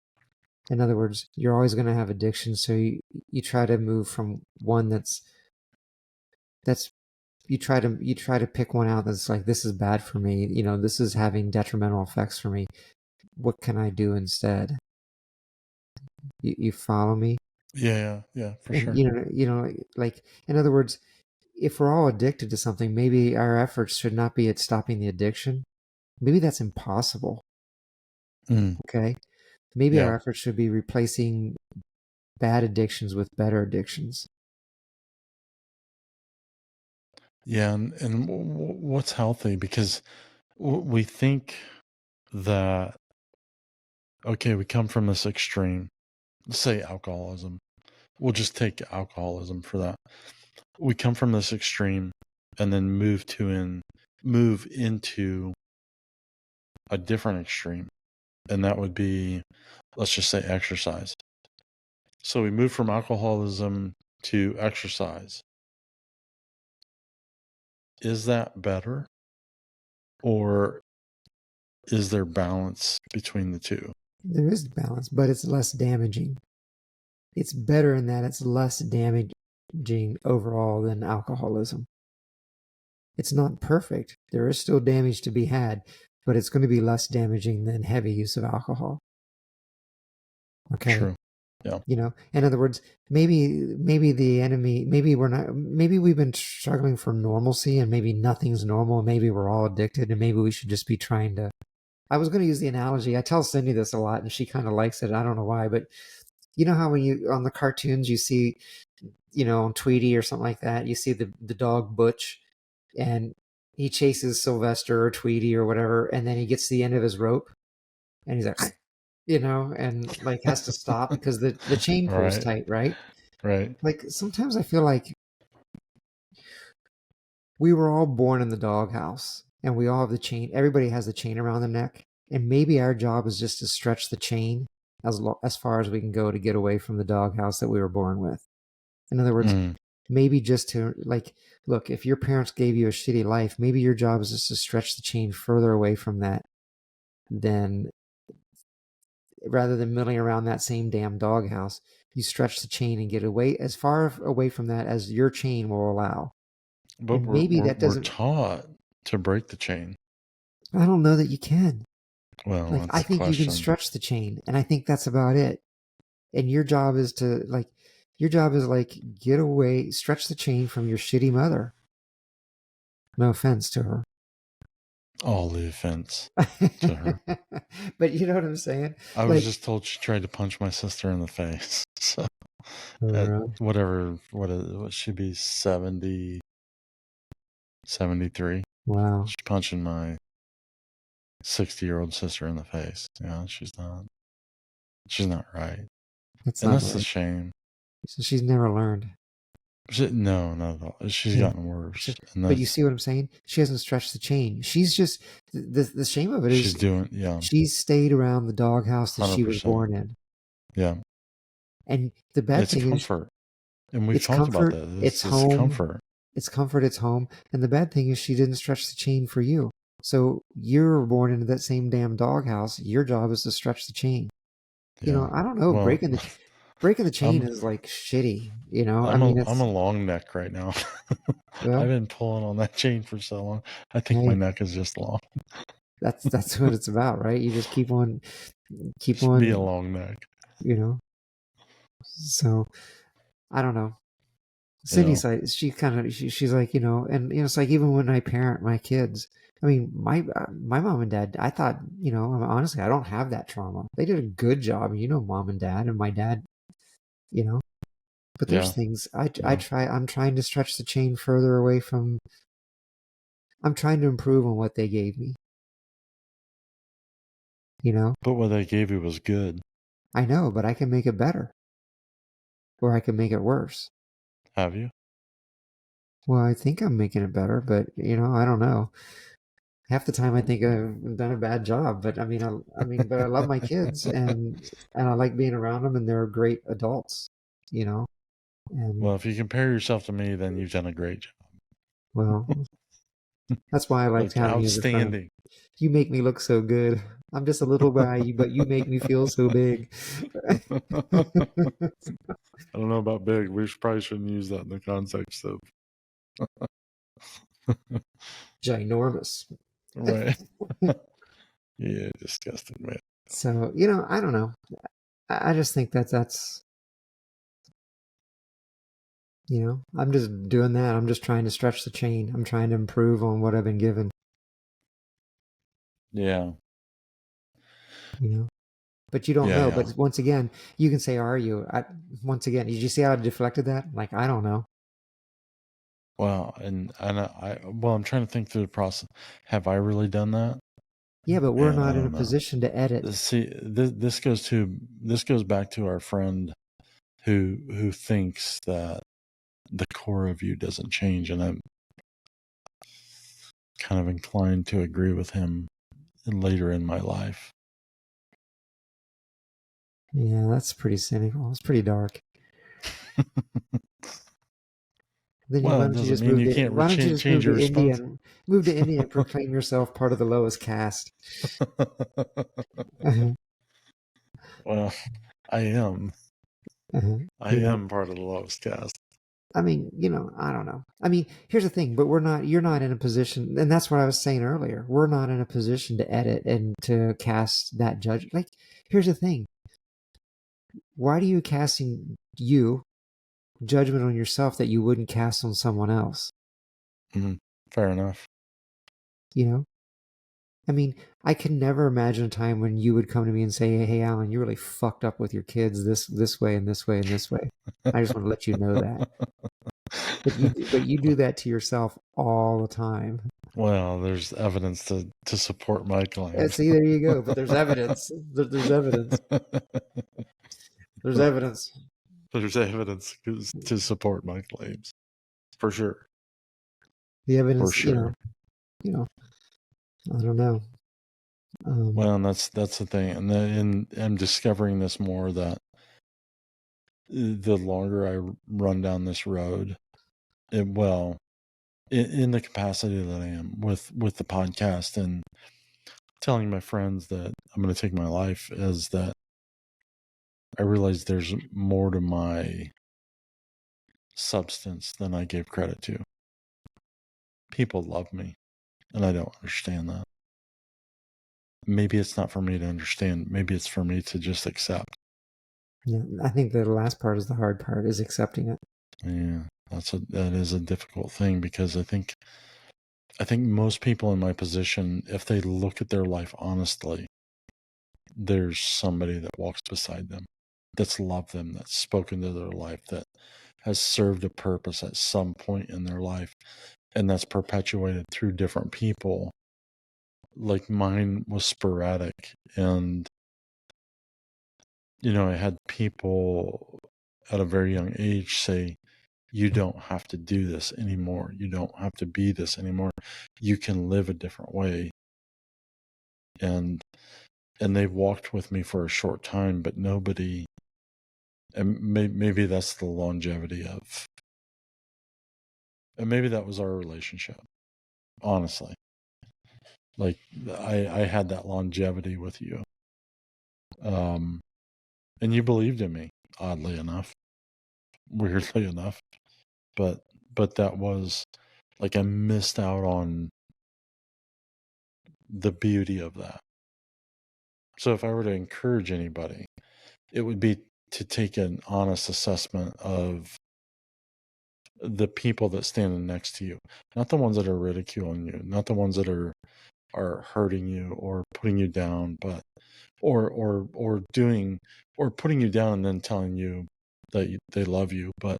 In other words, you're always going to have addictions, so you try to move from one that's you try to pick one out that's like, this is bad for me, this is having detrimental effects for me. What can I do instead? You follow me? Yeah, for And sure. like, in other words, if we're all addicted to something, maybe our efforts should not be at stopping the addiction. Maybe that's impossible. Okay, maybe our efforts should be replacing bad addictions with better addictions. Yeah, and what's healthy, because we think that, okay, we come from this extreme, let's say alcoholism. We'll just take alcoholism for that. We come from this extreme and then move into a different extreme. And that would be, let's just say, exercise. So we move from alcoholism to exercise. Is that better? Or is there balance between the two? There is balance, but it's less damaging. It's better in that it's less damaging overall than alcoholism. It's not perfect. There is still damage to be had, but it's going to be less damaging than heavy use of alcohol. Okay. True. Yeah. In other words, maybe the enemy, maybe we've been struggling for normalcy, and maybe nothing's normal, and maybe we're all addicted, and maybe we should just be trying to. I was going to use the analogy. I tell Cindy this a lot, and she kind of likes it. I don't know why, but you know how when you on the cartoons you see, on Tweety or something like that, you see the dog Butch, and he chases Sylvester or Tweety or whatever, and then he gets to the end of his rope, and he's like, and like has to stop because the chain pulls Right. tight, right? Right. Like sometimes I feel like we were all born in the doghouse, and we all have the chain. Everybody has the chain around the neck, and maybe our job is just to stretch the chain as far as we can go to get away from the doghouse that we were born with. In other words, maybe just to like, look, if your parents gave you a shitty life, maybe your job is just to stretch the chain further away from that than rather than milling around that same damn doghouse. You stretch the chain and get away as far away from that as your chain will allow. But And maybe that we're doesn't, taught to break the chain. I don't know that you can. Well, Like, I that's the think you can question. stretch the chain, and I think that's about it. And your job is to like, get away, stretch the chain from your shitty mother. No offense to her. All the offense to her. But you know what I'm saying? I was just told she tried to punch my sister in the face. So at what should be 70, 73. Wow. She's punching my 60-year-old sister in the face. Yeah, she's not right. That's the shame. So she's never learned. No, not at all. She's gotten worse. But you see what I'm saying? She hasn't stretched the chain. She's just the shame of it is she's stayed around the doghouse that 100%. She was born in. Yeah. And the bad thing comfort. And we've talked about that. It's home. Comfort. It's comfort. It's home. And the bad thing is she didn't stretch the chain for you. So you're born into that same damn doghouse. Your job is to stretch the chain. Yeah. I don't know. Well, breaking the chain is like shitty. I'm a long neck right now. Yeah. I've been pulling on that chain for so long. I think my neck is just long. That's what it's about, right? You just keep on. Be a long neck. So I don't know. Sydney's like, she's like, and it's like, even when I parent my kids, I mean, my mom and dad, I thought, honestly, I don't have that trauma. They did a good job, mom and dad, and my dad, but there's things I'm trying to stretch the chain further away from, I'm trying to improve on what they gave me. But what they gave you was good. I know, but I can make it better. Or I can make it worse. Have you? Well, I think I'm making it better, but I don't know. Half the time I think I've done a bad job, but I mean, but I love my kids and I like being around them, and they're great adults, And well, if you compare yourself to me, then you've done a great job. Well, that's why I liked having you as a friend. Outstanding. You make me look so good. I'm just a little guy, but you make me feel so big. I don't know about big. We probably shouldn't use that in the context of ginormous. Right. Yeah, disgusting, man. So, I don't know. I just think that's, I'm just doing that. I'm just trying to stretch the chain. I'm trying to improve on what I've been given. Yeah. But you don't know. Yeah. But once again, you can say, are you? Once again, did you see how I deflected that? Like, I don't know. Well, I'm trying to think through the process. Have I really done that? Yeah, but we're not in a position to edit. See, this goes back to our friend who thinks that the core of you doesn't change, and I'm kind of inclined to agree with him later in my life. Yeah, that's pretty cynical. It's pretty dark. Then well, it doesn't mean you can't change your response. Move to India and proclaim yourself part of the lowest caste. Well, I am. I am part of the lowest caste. I mean, I don't know. I mean, here's the thing, but you're not in a position, and that's what I was saying earlier. We're not in a position to edit and to cast that judge. Like, here's the thing. Why are you casting judgment on yourself that you wouldn't cast on someone else? Mm-hmm. Fair enough. I mean, I can never imagine a time when you would come to me and say, hey, Alan, you really fucked up with your kids this way and this way and this way. I just want to let you know that. But you do that to yourself all the time. Well, there's evidence to support my claims. See, there you go. But there's evidence. There's evidence. There's evidence. There's evidence to support my claims, for sure. The evidence, For sure. I don't know. Well, and that's the thing, and I'm discovering this more, that the longer I run down this road, in the capacity that I am with the podcast and telling my friends that I'm going to take my life, is that I realize there's more to my substance than I gave credit to. People love me, and I don't understand that. Maybe it's not for me to understand. Maybe it's for me to just accept. Yeah, I think the last part is the hard part, is accepting it. Yeah, that is a difficult thing, because I think most people in my position, if they look at their life honestly, there's somebody that walks beside them, that's loved them, that's spoken to their life, that has served a purpose at some point in their life, and that's perpetuated through different people. Like, mine was sporadic, and I had people at a very young age say, you don't have to do this anymore. You don't have to be this anymore. You can live a different way. And they've walked with me for a short time, but nobody, and maybe that's the longevity of, and maybe that was our relationship, honestly. Like, I had that longevity with you. And you believed in me, oddly enough, weirdly enough. But that was, like, I missed out on the beauty of that. So if I were to encourage anybody, it would be to take an honest assessment of the people that stand next to you, not the ones that are ridiculing you, not the ones that are hurting you or putting you down, but or doing, or putting you down and then telling you that they love you, but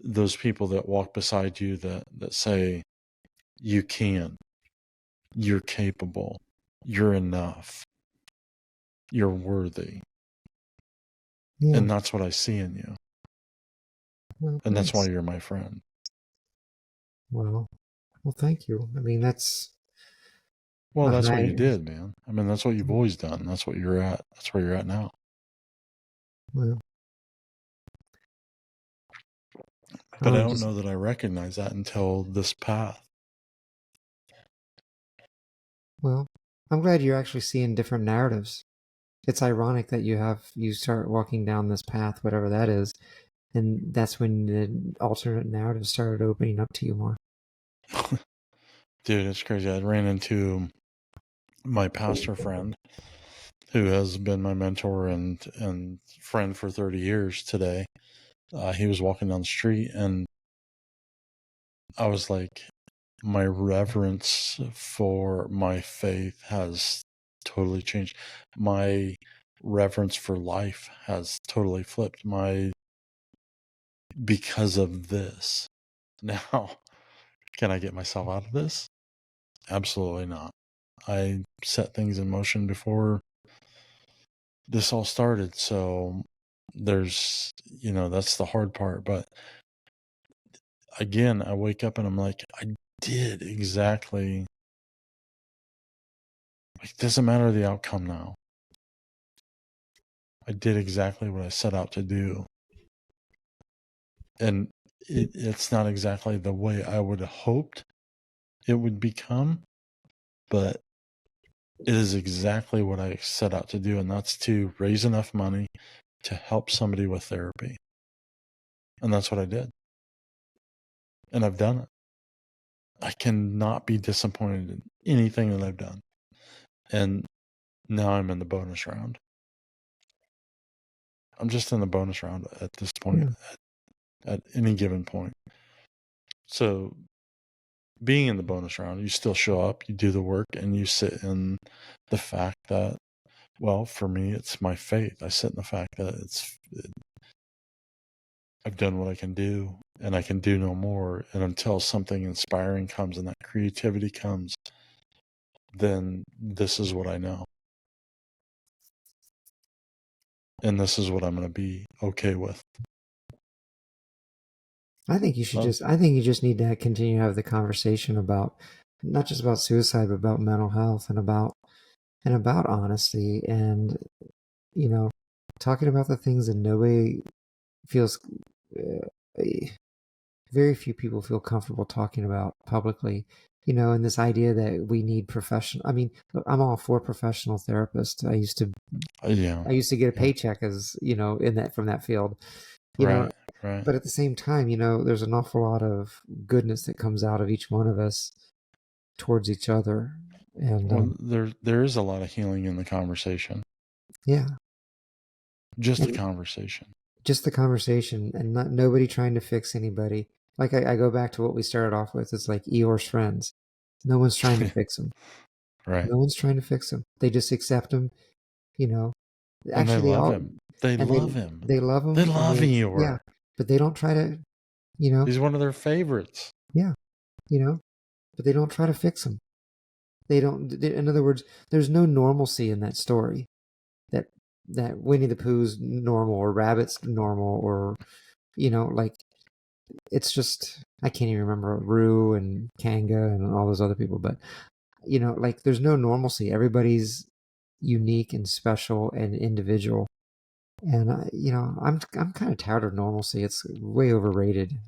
those people that walk beside you that say, you can, you're capable, you're enough, you're worthy. Yeah. And that's what I see in you. Well, And that's why thanks. you're my friend. Well, thank you. I mean, that's What you I, did, man. I mean, that's what you've always done. That's what you're at. That's where you're at now. well, But I don't know that I recognize that until this path. Well, I'm glad you're actually seeing different narratives. It's ironic that you start walking down this path, whatever that is, and that's when the alternate narratives started opening up to you more. Dude, it's crazy. I ran into my pastor friend, who has been my mentor and friend for 30 years today. He was walking down the street, and I was like, my reverence for my faith has totally changed. My reverence for life has totally flipped. Because of this. Now, can I get myself out of this? Absolutely not. I set things in motion before this all started. So there's, that's the hard part. But again, I wake up and I'm like, I did exactly, like, it doesn't matter the outcome now. I did exactly what I set out to do. And it's not exactly the way I would have hoped it would become, but it is exactly what I set out to do, and that's to raise enough money to help somebody with therapy. And that's what I did. And I've done it. I cannot be disappointed in anything that I've done. And now I'm in the bonus round. I'm just in the bonus round at this point, at any given point. So being in the bonus round, you still show up, you do the work, and you sit in the fact that, well, for me, it's my faith. I sit in the fact that I've done what I can do, and I can do no more. And until something inspiring comes and that creativity comes, then this is what I know. And this is what I'm going to be okay with. I think you just need to continue to have the conversation about not just about suicide, but about mental health and about honesty and, you know, talking about the things that nobody feels, very few people feel comfortable talking about publicly, and this idea that we need professional. I mean, I'm all for professional therapists. Yeah. I used to get a Yeah. paycheck as, in that, from that field, Right. but at the same time, there's an awful lot of goodness that comes out of each one of us towards each other. And, Well, there is a lot of healing in the conversation. yeah. Just And the conversation. just the conversation and nobody trying to fix anybody. Like I go back to what we started off with. It's like Eeyore's friends. No one's trying to fix them. Right. No one's trying to fix them. They just accept him, you know. And they Actually, love him. They love him. they love him. They love Eeyore. Yeah, but they don't try to, He's one of their favorites. Yeah, but they don't try to fix him. They don't. In other words, there's no normalcy in that story. That Winnie the Pooh's normal or Rabbit's normal or, like it's just I can't even remember Roo and Kanga and all those other people, but like there's no normalcy. Everybody's unique and special and individual, and I'm kind of tired of normalcy. It's way overrated,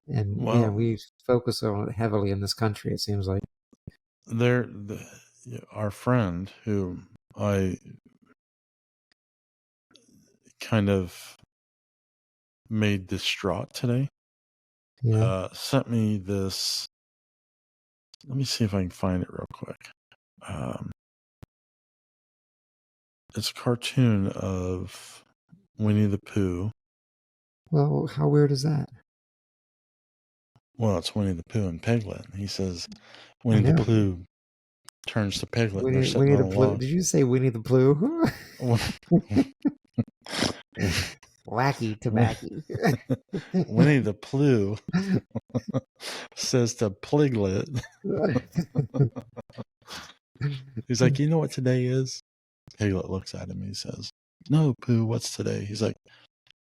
and we focus on it heavily in this country. It seems like our friend who I kind of made distraught today. Yeah. Sent me this. Let me see if I can find it real quick. It's a cartoon of Winnie the Pooh. Well, how weird is that? Well, it's Winnie the Pooh and Piglet. He says Winnie the Pooh turns to Piglet and they're sitting on a log. Did you say Winnie the Pooh? Wacky tobacco. Winnie the Pooh says to Piglet, he's like, you know what today is? Piglet looks at him and he says, no, Pooh, what's today? He's like,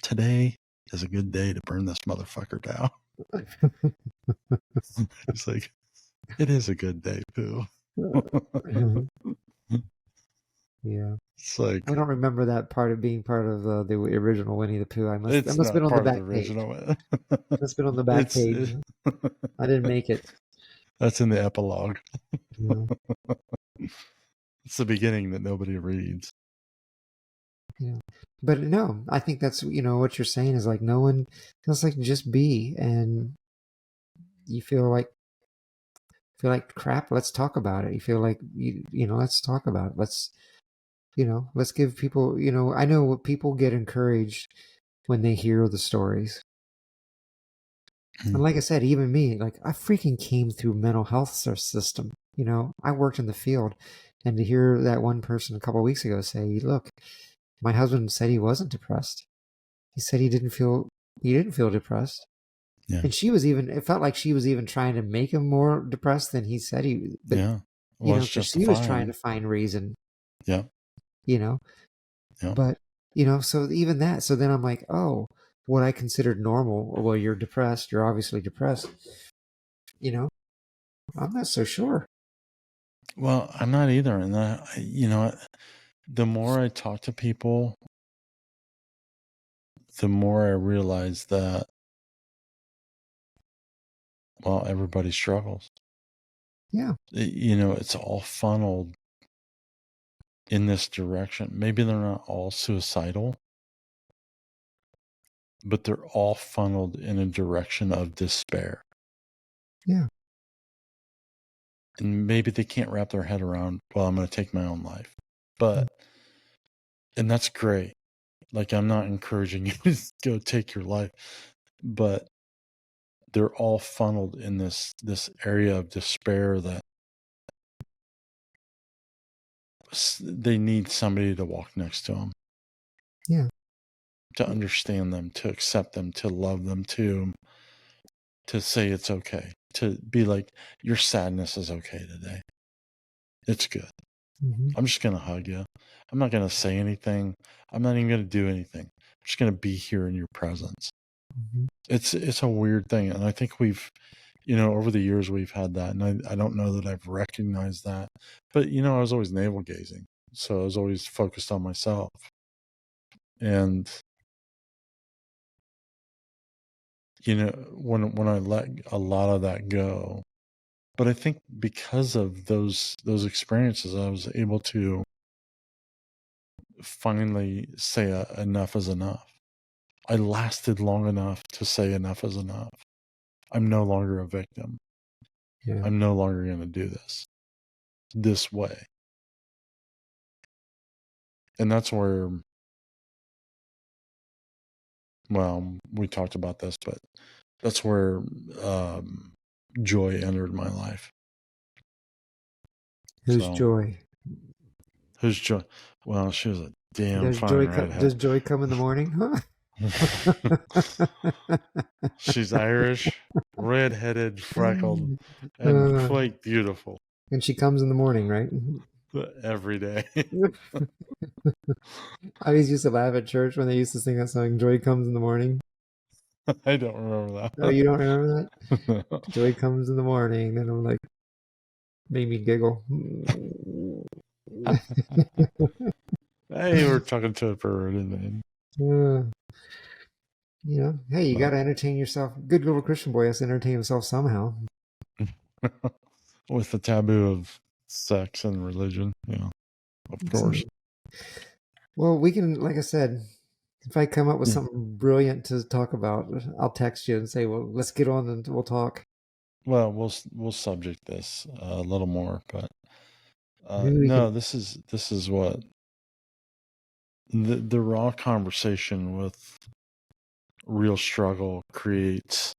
today is a good day to burn this motherfucker down. He's like, it is a good day, Pooh. Yeah. It's like, I don't remember that part of being part of the original Winnie the Pooh. I must have been on the back page. Must have been on the back page. I didn't make it. That's in the epilogue. Yeah. It's the beginning that nobody reads. Yeah. But no, I think that's, what you're saying is like no one, it's like just be, and you feel like crap, let's talk about it. You feel like, let's talk about it. Let's give people, I know people get encouraged when they hear the stories. And like I said, even me, like I freaking came through mental health system. I worked in the field, and to hear that one person a couple of weeks ago say, look, my husband said he wasn't depressed. He said he didn't feel depressed. Yeah. And it felt like she was even trying to make him more depressed than he said he, but, yeah. Well, because she was trying to find reason. Yeah. Yeah. But, so even that, so then I'm like, oh, what I considered normal, well, you're depressed. You're obviously depressed. I'm not so sure. Well, I'm not either. And the more I talk to people, the more I realize that, well, everybody struggles. Yeah. It's all funneled in this direction. Maybe they're not all suicidal, but they're all funneled in a direction of despair. Yeah. And maybe they can't wrap their head around, well, I'm going to take my own life. But, and that's great. Like, I'm not encouraging you to go take your life, but they're all funneled in this area of despair that they need somebody to walk next to them. Yeah. to understand them, to accept them, to love them, to say it's okay, to be like, your sadness is okay today. It's good. Mm-hmm. I'm just going to hug you. I'm not going to say anything. I'm not even going to do anything. I'm just going to be here in your presence. Mm-hmm. It's a weird thing. And I think we've, over the years we've had that. And I don't know that I've recognized that. But, I was always navel gazing. So I was always focused on myself. And, when I let a lot of that go, but I think because of those experiences, I was able to finally say enough is enough. I lasted long enough to say enough is enough. I'm no longer a victim. Yeah. I'm no longer going to do this way. And that's where, well, we talked about this, but that's where joy entered my life. Who's Joy? Who's Joy? Well, she was a damn Does fine Joy redhead. does Joy come in the morning? She's Irish, redheaded, freckled, and quite beautiful. And she comes in the morning, right? Every day. I always used to laugh at church when they used to sing that song, Joy Comes in the Morning. I don't remember that. Oh, you don't remember that? No. Joy comes in the morning. And I'm like, made me giggle. Hey, we're talking to a bird, and hey, you got to entertain yourself. Good little Christian boy has to entertain himself somehow. with the taboo of sex and religion, of course. Well, we can, like I said, if I come up with something brilliant to talk about, I'll text you and say, well, let's get on and we'll talk. Well, we'll subject this a little more, but this is what the raw conversation with real struggle creates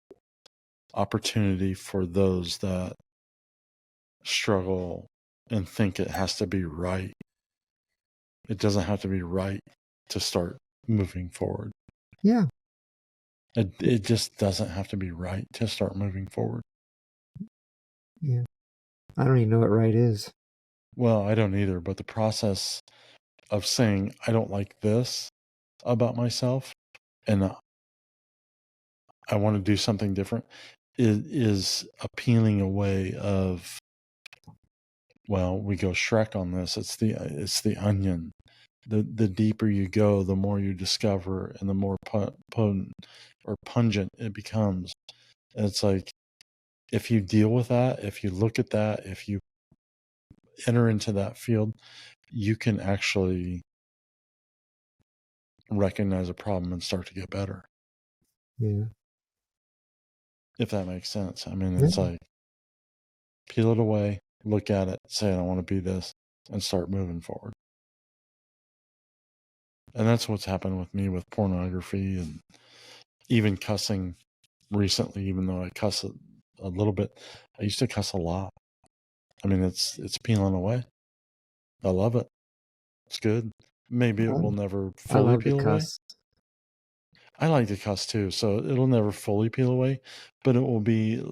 opportunity for those that struggle and think it has to be right. It doesn't have to be right to start moving forward. Yeah. It just doesn't have to be right to start moving forward. Yeah. I don't even know what right is. Well, I don't either, but the process of saying, I don't like this about myself and I want to do something different is a peeling away of, well, we go Shrek on this. It's the onion. The deeper you go, the more you discover and the more potent or pungent it becomes. And it's like, if you deal with that, if you look at that, if you enter into that field, you can actually recognize a problem and start to get better. Yeah. If that makes sense. I mean, it's like, peel it away, look at it, say, I don't want to be this, and start moving forward. And that's what's happened with me with pornography and even cussing recently, even though I cuss a little bit. I used to cuss a lot. I mean, it's peeling away. I love it. It's good. Maybe it will never fully peel away. I like to cuss too, so it'll never fully peel away, but it will be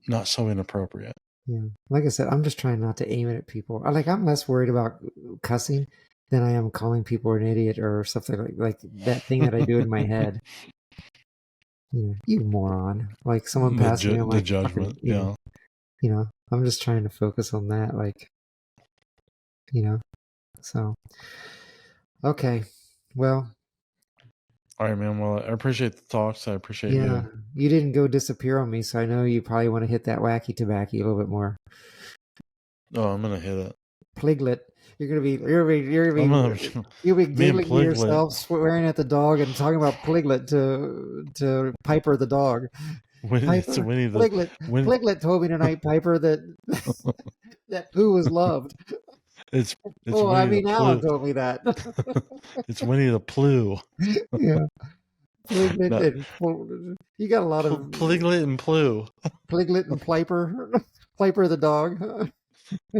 not so inappropriate. Yeah. Like I said, I'm just trying not to aim it at people. I'm less worried about cussing than I am calling people an idiot or something like that thing that I do in my head. You moron. Like someone passed me, I'm like, judgment, I'm just trying to focus on that, so. Okay. Well. All right, man. Well, I appreciate the talks. I appreciate you. You didn't go disappear on me, so I know you probably want to hit that wacky tobacco a little bit more. Oh, I'm gonna hit it. Pliglet. You'll be giggling to yourself, swearing at the dog, and talking about Pliglet to Piper the dog. Piper, Pliglet told me tonight, Piper, that that Pooh was loved. It's Alan told me that. It's Winnie the Pooh. Yeah. Pliglet you got a lot of Pliglet and Pooh. Pliglet and Piper. Piper the dog.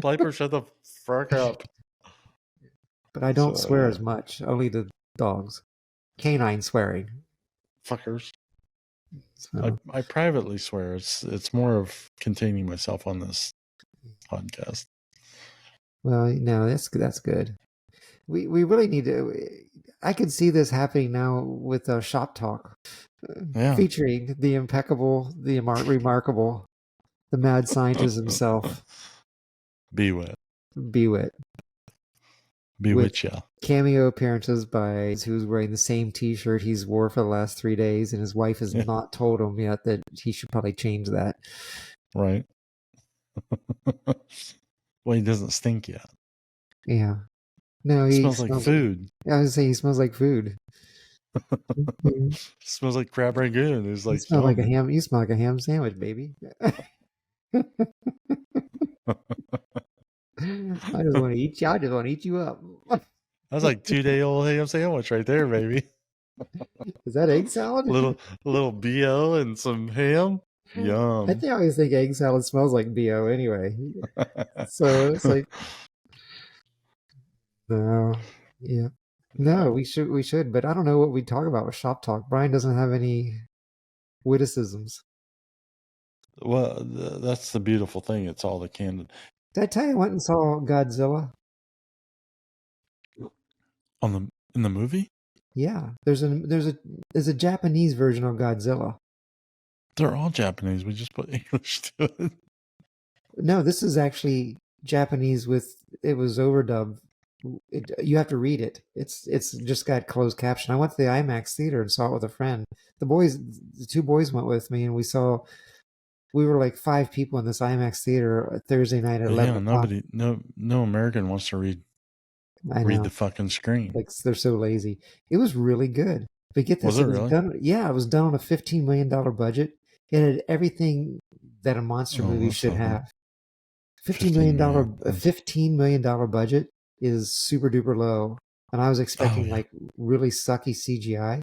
Piper, shut the fuck up. But I don't swear as much, only to dogs. canine swearing. Fuckers. So, I privately swear. It's more of containing myself on this podcast. well, no, that's good. We really need to. I could see this happening now with Shop Talk, Yeah. featuring the impeccable, the remarkable, the mad scientist himself, Bewit. Bewit, with Bewitch ya. cameo appearances by who's wearing the same T-shirt he's wore for the last 3 days, and his wife has Yeah. not told him yet that he should probably change that. Right. Well, he doesn't stink yet. Yeah. No, It he smells like food. I was saying he smells like food. Mhm. Smells like crab rangoon. It's You like smell like a ham. You smell like a ham sandwich, baby. I just want to eat you. I just want to eat you up. That's like 2-day-old ham sandwich right there, baby. Is that egg salad? little BO and some ham. Yum. I always think egg salad smells like BO anyway. So it's like, no, yeah, no. We should, but I don't know what we talk about with Shop Talk. Brian doesn't have any witticisms. Well, that's the beautiful thing. It's all the candid. Did I tell you I went and saw Godzilla? In the movie? Yeah, there's a Japanese version of Godzilla. They're all Japanese. We just put English to it. No, this is actually Japanese it was overdubbed. You have to read it. It's just got closed caption. I went to the IMAX theater and saw it with a friend. The 2 boys went with me, and we were like 5 people in this IMAX theater Thursday night at 11 o'clock. No American wants to read the fucking screen. Like, they're so lazy. It was really good. But get this, Was it really? It was done on a $15 million budget. It had everything that a monster movie should have. $15 million budget is super duper low. And I was expecting like really sucky CGI.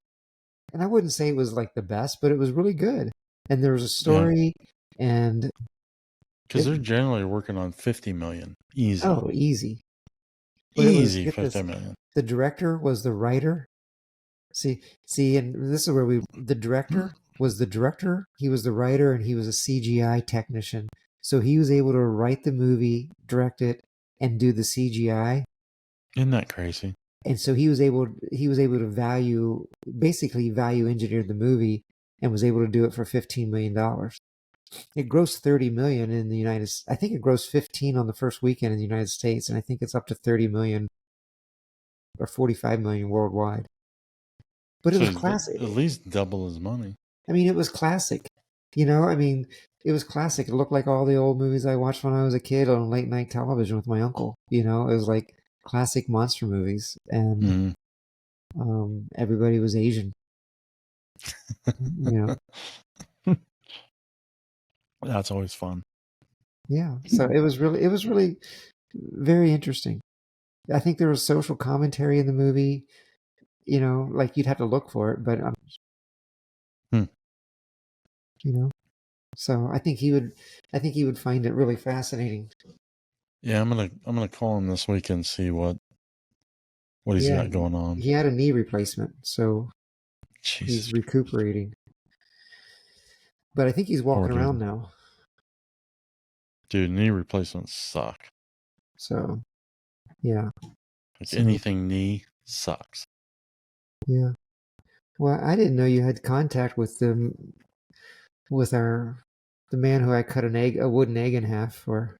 And I wouldn't say it was like the best, but it was really good. And there was a story and because they're generally working on 50 million. Easy. Oh, easy. Easy 50 million. The director was the writer. See, and this is where the director was the director, he was the writer, and he was a CGI technician. So he was able to write the movie, direct it, and do the CGI. Isn't that crazy? And so he was able to value engineer the movie and was able to do it for $15 million. It grossed $30 million in the United States. I think it grossed 15 on the first weekend in the United States, and I think it's up to 30 million or 45 million worldwide. But it was classic. At least double his money. I mean, it was classic. It was classic. It looked like all the old movies I watched when I was a kid on late night television with my uncle. It was like classic monster movies, and everybody was Asian. That's always fun. Yeah. So it was really very interesting. I think there was social commentary in the movie. Like you'd have to look for it, but so I think he would find it really fascinating. Yeah, I'm gonna call him this weekend and see what he's got going on. He had a knee replacement, so Jesus. He's recuperating. But I think he's walking around now. Dude, knee replacements suck. So, yeah. Anything knee sucks. Yeah. Well, I didn't know you had contact with the man who I cut a wooden egg in half for.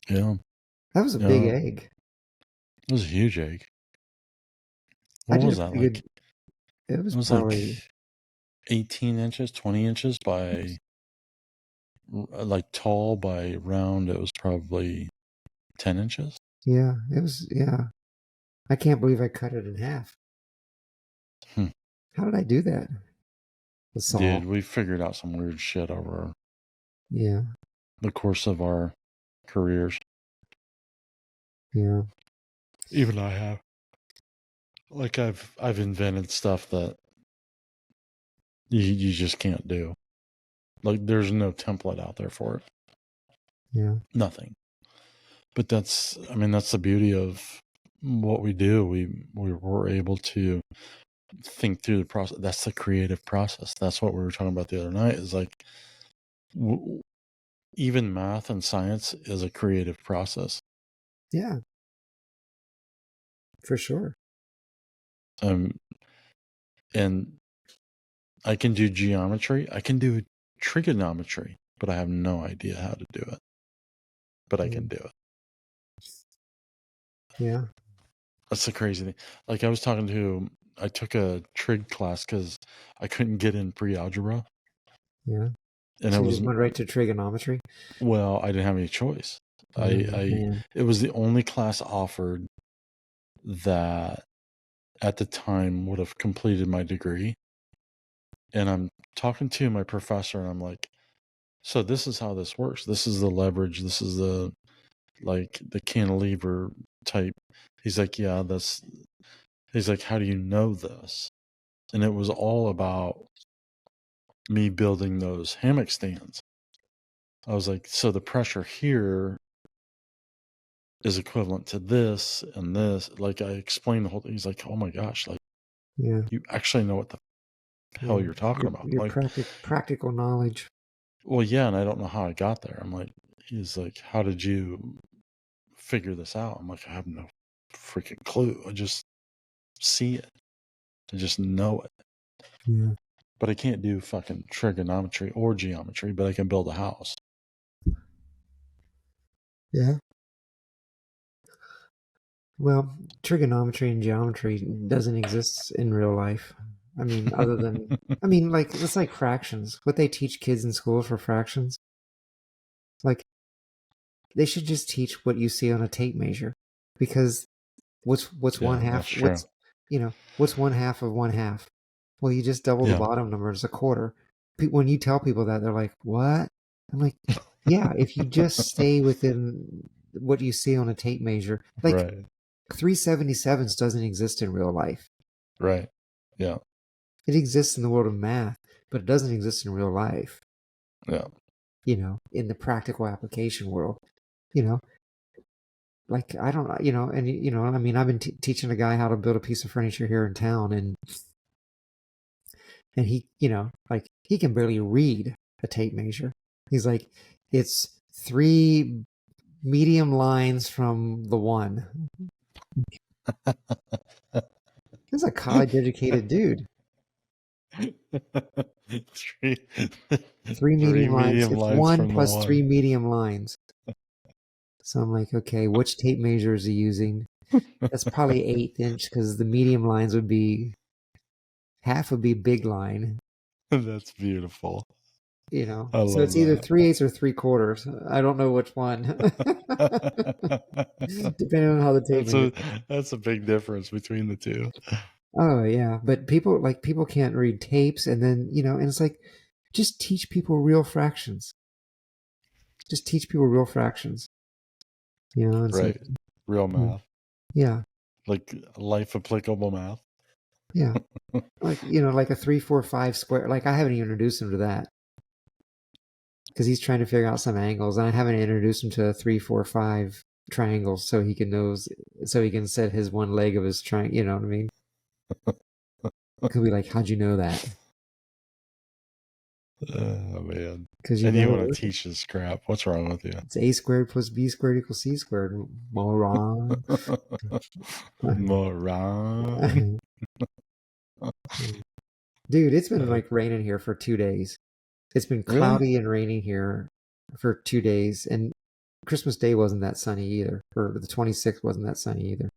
Yeah. That was a big egg. It was a huge egg. What was that like? It was probably like 18 inches, 20 inches by like tall by round. It was probably 10 inches. Yeah, it was. Yeah. I can't believe I cut it in half. How did I do that? Dude, we figured out some weird shit over the course of our careers. Yeah. Even I have. Like I've invented stuff that you just can't do. Like there's no template out there for it. Yeah. Nothing. But that's the beauty of what we do. We're able to think through the process. That's the creative process. That's what we were talking about the other night, is like, even math and science is a creative process. Yeah, for sure. And I can do geometry. I can do trigonometry, but I have no idea how to do it. But I can do it. Yeah. That's the crazy thing. Like, I took a trig class because I couldn't get in pre-algebra. Yeah. And So it you was, just went right to trigonometry? well, I didn't have any choice. Man. It was the only class offered that at the time would have completed my degree. And I'm talking to my professor and I'm like, so this is how this works. This is the leverage. This is the cantilever type. He's like, yeah, he's like, how do you know this? And it was all about me building those hammock stands. I was like, so the pressure here is equivalent to this and this. Like, I explained the whole thing. He's like, oh my gosh, like, Yeah. you actually know what the hell you're talking about. Your Like, practical knowledge. well, yeah, and I don't know how I got there. I'm like, he's like, how did you figure this out? I'm like, I have no freaking clue. I just see it. I just know it. Yeah. But I can't do fucking trigonometry or geometry, but I can build a house. Yeah. Well, trigonometry and geometry doesn't exist in real life. I mean, other than, like, it's like fractions. What they teach kids in school for fractions, like, they should just teach what you see on a tape measure, because what's Yeah, one half? that's true. What's one half of one half? Well, you just double the bottom number. It's a quarter. When you tell people that, they're like, "What?" I'm like, "Yeah, if you just stay within what you see on a tape measure, like Right. 377s doesn't exist in real life. Right. Yeah. It exists in the world of math, but it doesn't exist in real life. Yeah. In the practical application world, like, I don't, I mean, I've been teaching a guy how to build a piece of furniture here in town, and he, like, he can barely read a tape measure. He's like, it's 3 medium lines from the one. He's a college educated dude. three, 3 medium lines. It's lines 1 from the plus 3 one. medium lines. So I'm like, okay, which tape measure is he using? That's probably 1/8 inch, because the medium lines would be, half would be big line. That's beautiful. I So love it's either that. 3/8 or 3/4. I don't know which one, depending on how the tape measure. That's a big difference between the two. Oh yeah, but people can't read tapes, and then and it's like, just teach people real fractions. Just teach people real fractions. It's Right. like, Real math. yeah, Like life applicable math. yeah, like like a 3, 4, 5 square. Like, I haven't even introduced him to that, because he's trying to figure out some angles, and I haven't introduced him to a 3, 4, 5 triangles, so he can set his one leg of his triangle. You know what I mean? Could be like, how'd you know that? Oh man. Because And you want to teach this crap. What's wrong with you? it's a squared plus b squared equals c squared. Moron. Moron. Dude, it's been like raining here for 2 days. It's been Really? cloudy and raining here for 2 days, and Christmas Day wasn't that sunny either, or the 26th wasn't that sunny either.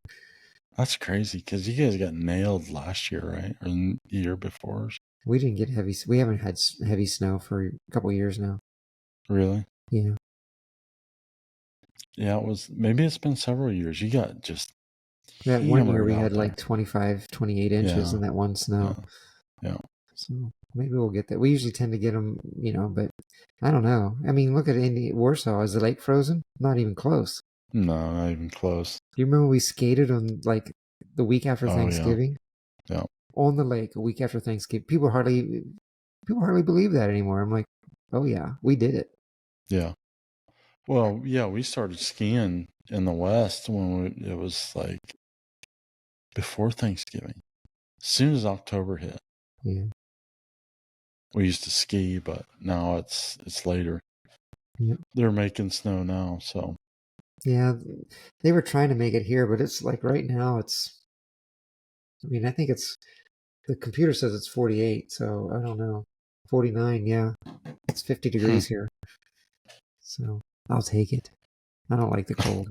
That's crazy, because you guys got nailed last year, right? Or the year before? We didn't get heavy. We haven't had heavy snow for a couple years now. Really? Yeah. Yeah, maybe it's been several years. You got just That one year we had there. like 25, 28 inches in that one snow. Yeah. So maybe we'll get that. We usually tend to get them, but I don't know. I mean, look at Warsaw. Is the lake frozen? Not even close. No, not even close. Do you remember we skated on, like, the week after Thanksgiving? Yeah. On the lake a week after Thanksgiving. People hardly believe that anymore. I'm like, oh yeah, we did it. Yeah. Well, yeah, we started skiing in the West when it was like before Thanksgiving. As soon as October hit. Yeah. We used to ski, but now it's later. Yep. They're making snow now, so. Yeah, they were trying to make it here, but it's like right now I mean, I think the computer says it's 48, so I don't know. 49, yeah. It's 50 degrees here. So I'll take it. I don't like the cold.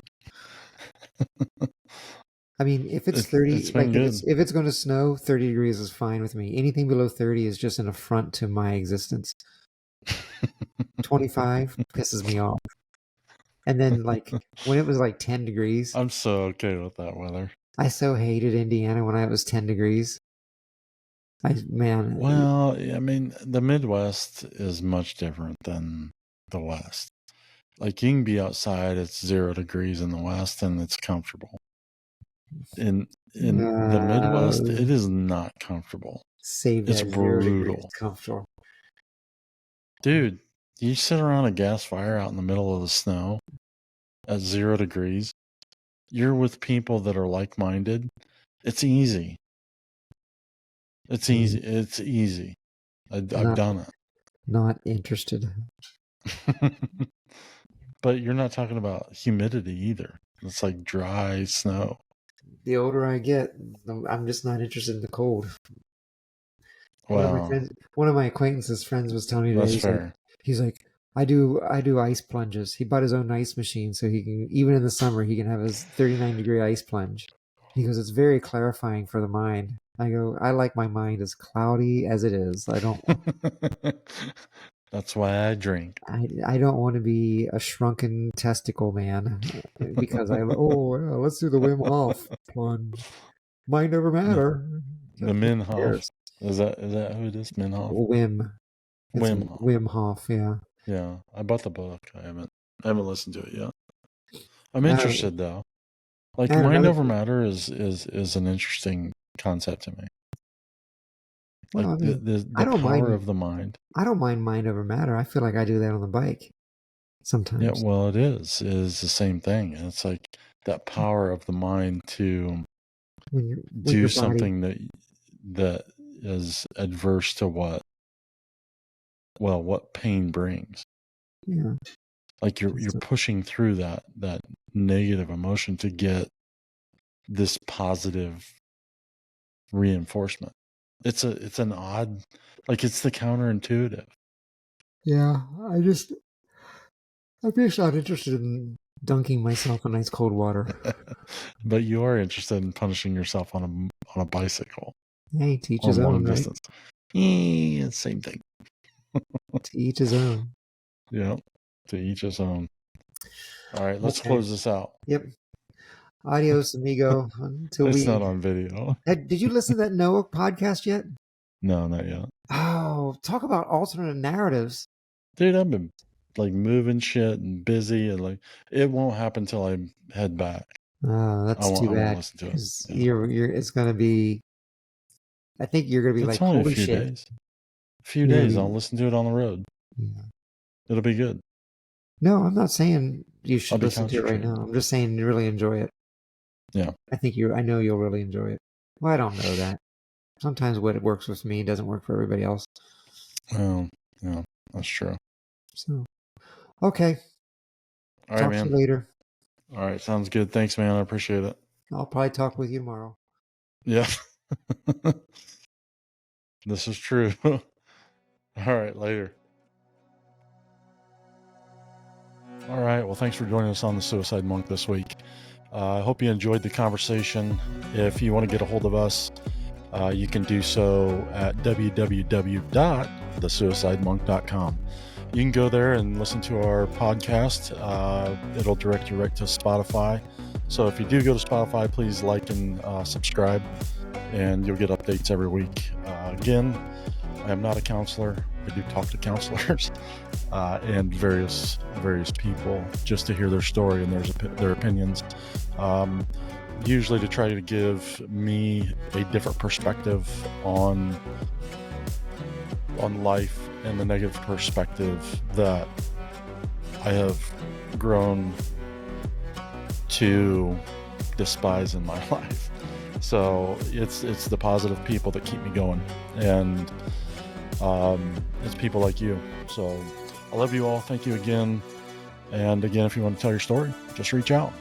I mean, if it's 30, it's been like good. if it's going to snow, 30 degrees is fine with me. Anything below 30 is just an affront to my existence. 25 pisses me off. And then like when it was like 10 degrees, I'm so okay with that weather. I so hated Indiana when it was 10 degrees. Well, I mean, the Midwest is much different than the West. Like, you can be outside, it's 0 degrees in the West, and it's comfortable. In the Midwest, it is not comfortable. Save It's that 0 degrees brutal. comfortable. Dude, you sit around a gas fire out in the middle of the snow at 0 degrees. You're with people that are like-minded. It's easy. It's easy. It's easy. I've done it. Not interested. But you're not talking about humidity either. It's like dry snow. The older I get, I'm just not interested in the cold. Wow. One of my acquaintances' friends was telling me today. That's fair. He's like, I do ice plunges. He bought his own ice machine, so he can, even in the summer, he can have his 39-degree ice plunge. He goes, it's very clarifying for the mind. I go, I like my mind as cloudy as it is. I don't. That's why I drink. I don't want to be a shrunken testicle man because let's do the Wim Hof plunge. Mind over matter. The Min Hof. Is that who it is? Min Hof? Wim Hof, yeah. Yeah. I bought the book. I haven't listened to it yet. I'm interested though. Like, mind over matter is an interesting concept to me. Like, well, the power of the mind. I don't mind over matter. I feel like I do that on the bike sometimes. Yeah, well, it is the same thing. It's like that power of the mind to do something that is adverse to what pain brings. Yeah. Like you're pushing through that negative emotion to get this positive reinforcement. It's an odd, like, it's the counterintuitive. Yeah, I'm just not interested in dunking myself in ice cold water. But you are interested in punishing yourself on a bicycle. Hey, to each his own, right? Distance. Yeah, same thing. To each his own. Yeah, to each his own. All right, let's close this out. Yep. Adios, amigo. It's not on video. Did you listen to that Noah podcast yet? No, not yet. Oh, talk about alternate narratives. Dude, I've been like moving shit and busy, and like it won't happen until I head back. Oh, that's too bad. I won't listen to it. Yeah. It's gonna be. I think you're gonna be like, only holy a few shit. days. A few days. I'll listen to it on the road. Yeah. It'll be good. No, I'm not saying you should listen to it right now. I'm just saying you really enjoy it. Yeah. I know you'll really enjoy it. Well, I don't know that. Sometimes what works with me doesn't work for everybody else. Well, yeah, that's true. So, okay. All right, man. Talk to you later. All right, sounds good. Thanks, man. I appreciate it. I'll probably talk with you tomorrow. Yeah. This is true. All right, later. All right, well, thanks for joining us on the Suicide Monk this week. I hope you enjoyed the conversation. If you want to get a hold of us, you can do so at www.thesuicidemonk.com. You can go there and listen to our podcast. It'll direct you right to Spotify. So if you do go to Spotify, please like and subscribe, and you'll get updates every week. Again, I am not a counselor. I do talk to counselors and various people just to hear their story and their opinions. Usually to try to give me a different perspective on life and the negative perspective that I have grown to despise in my life. So it's the positive people that keep me going, and it's people like you. So I love you all. Thank you again. And again, if you want to tell your story, just reach out.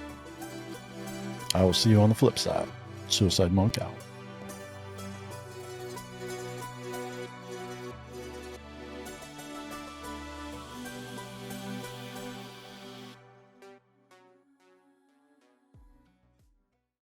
I will see you on the flip side. Suicide Monk out.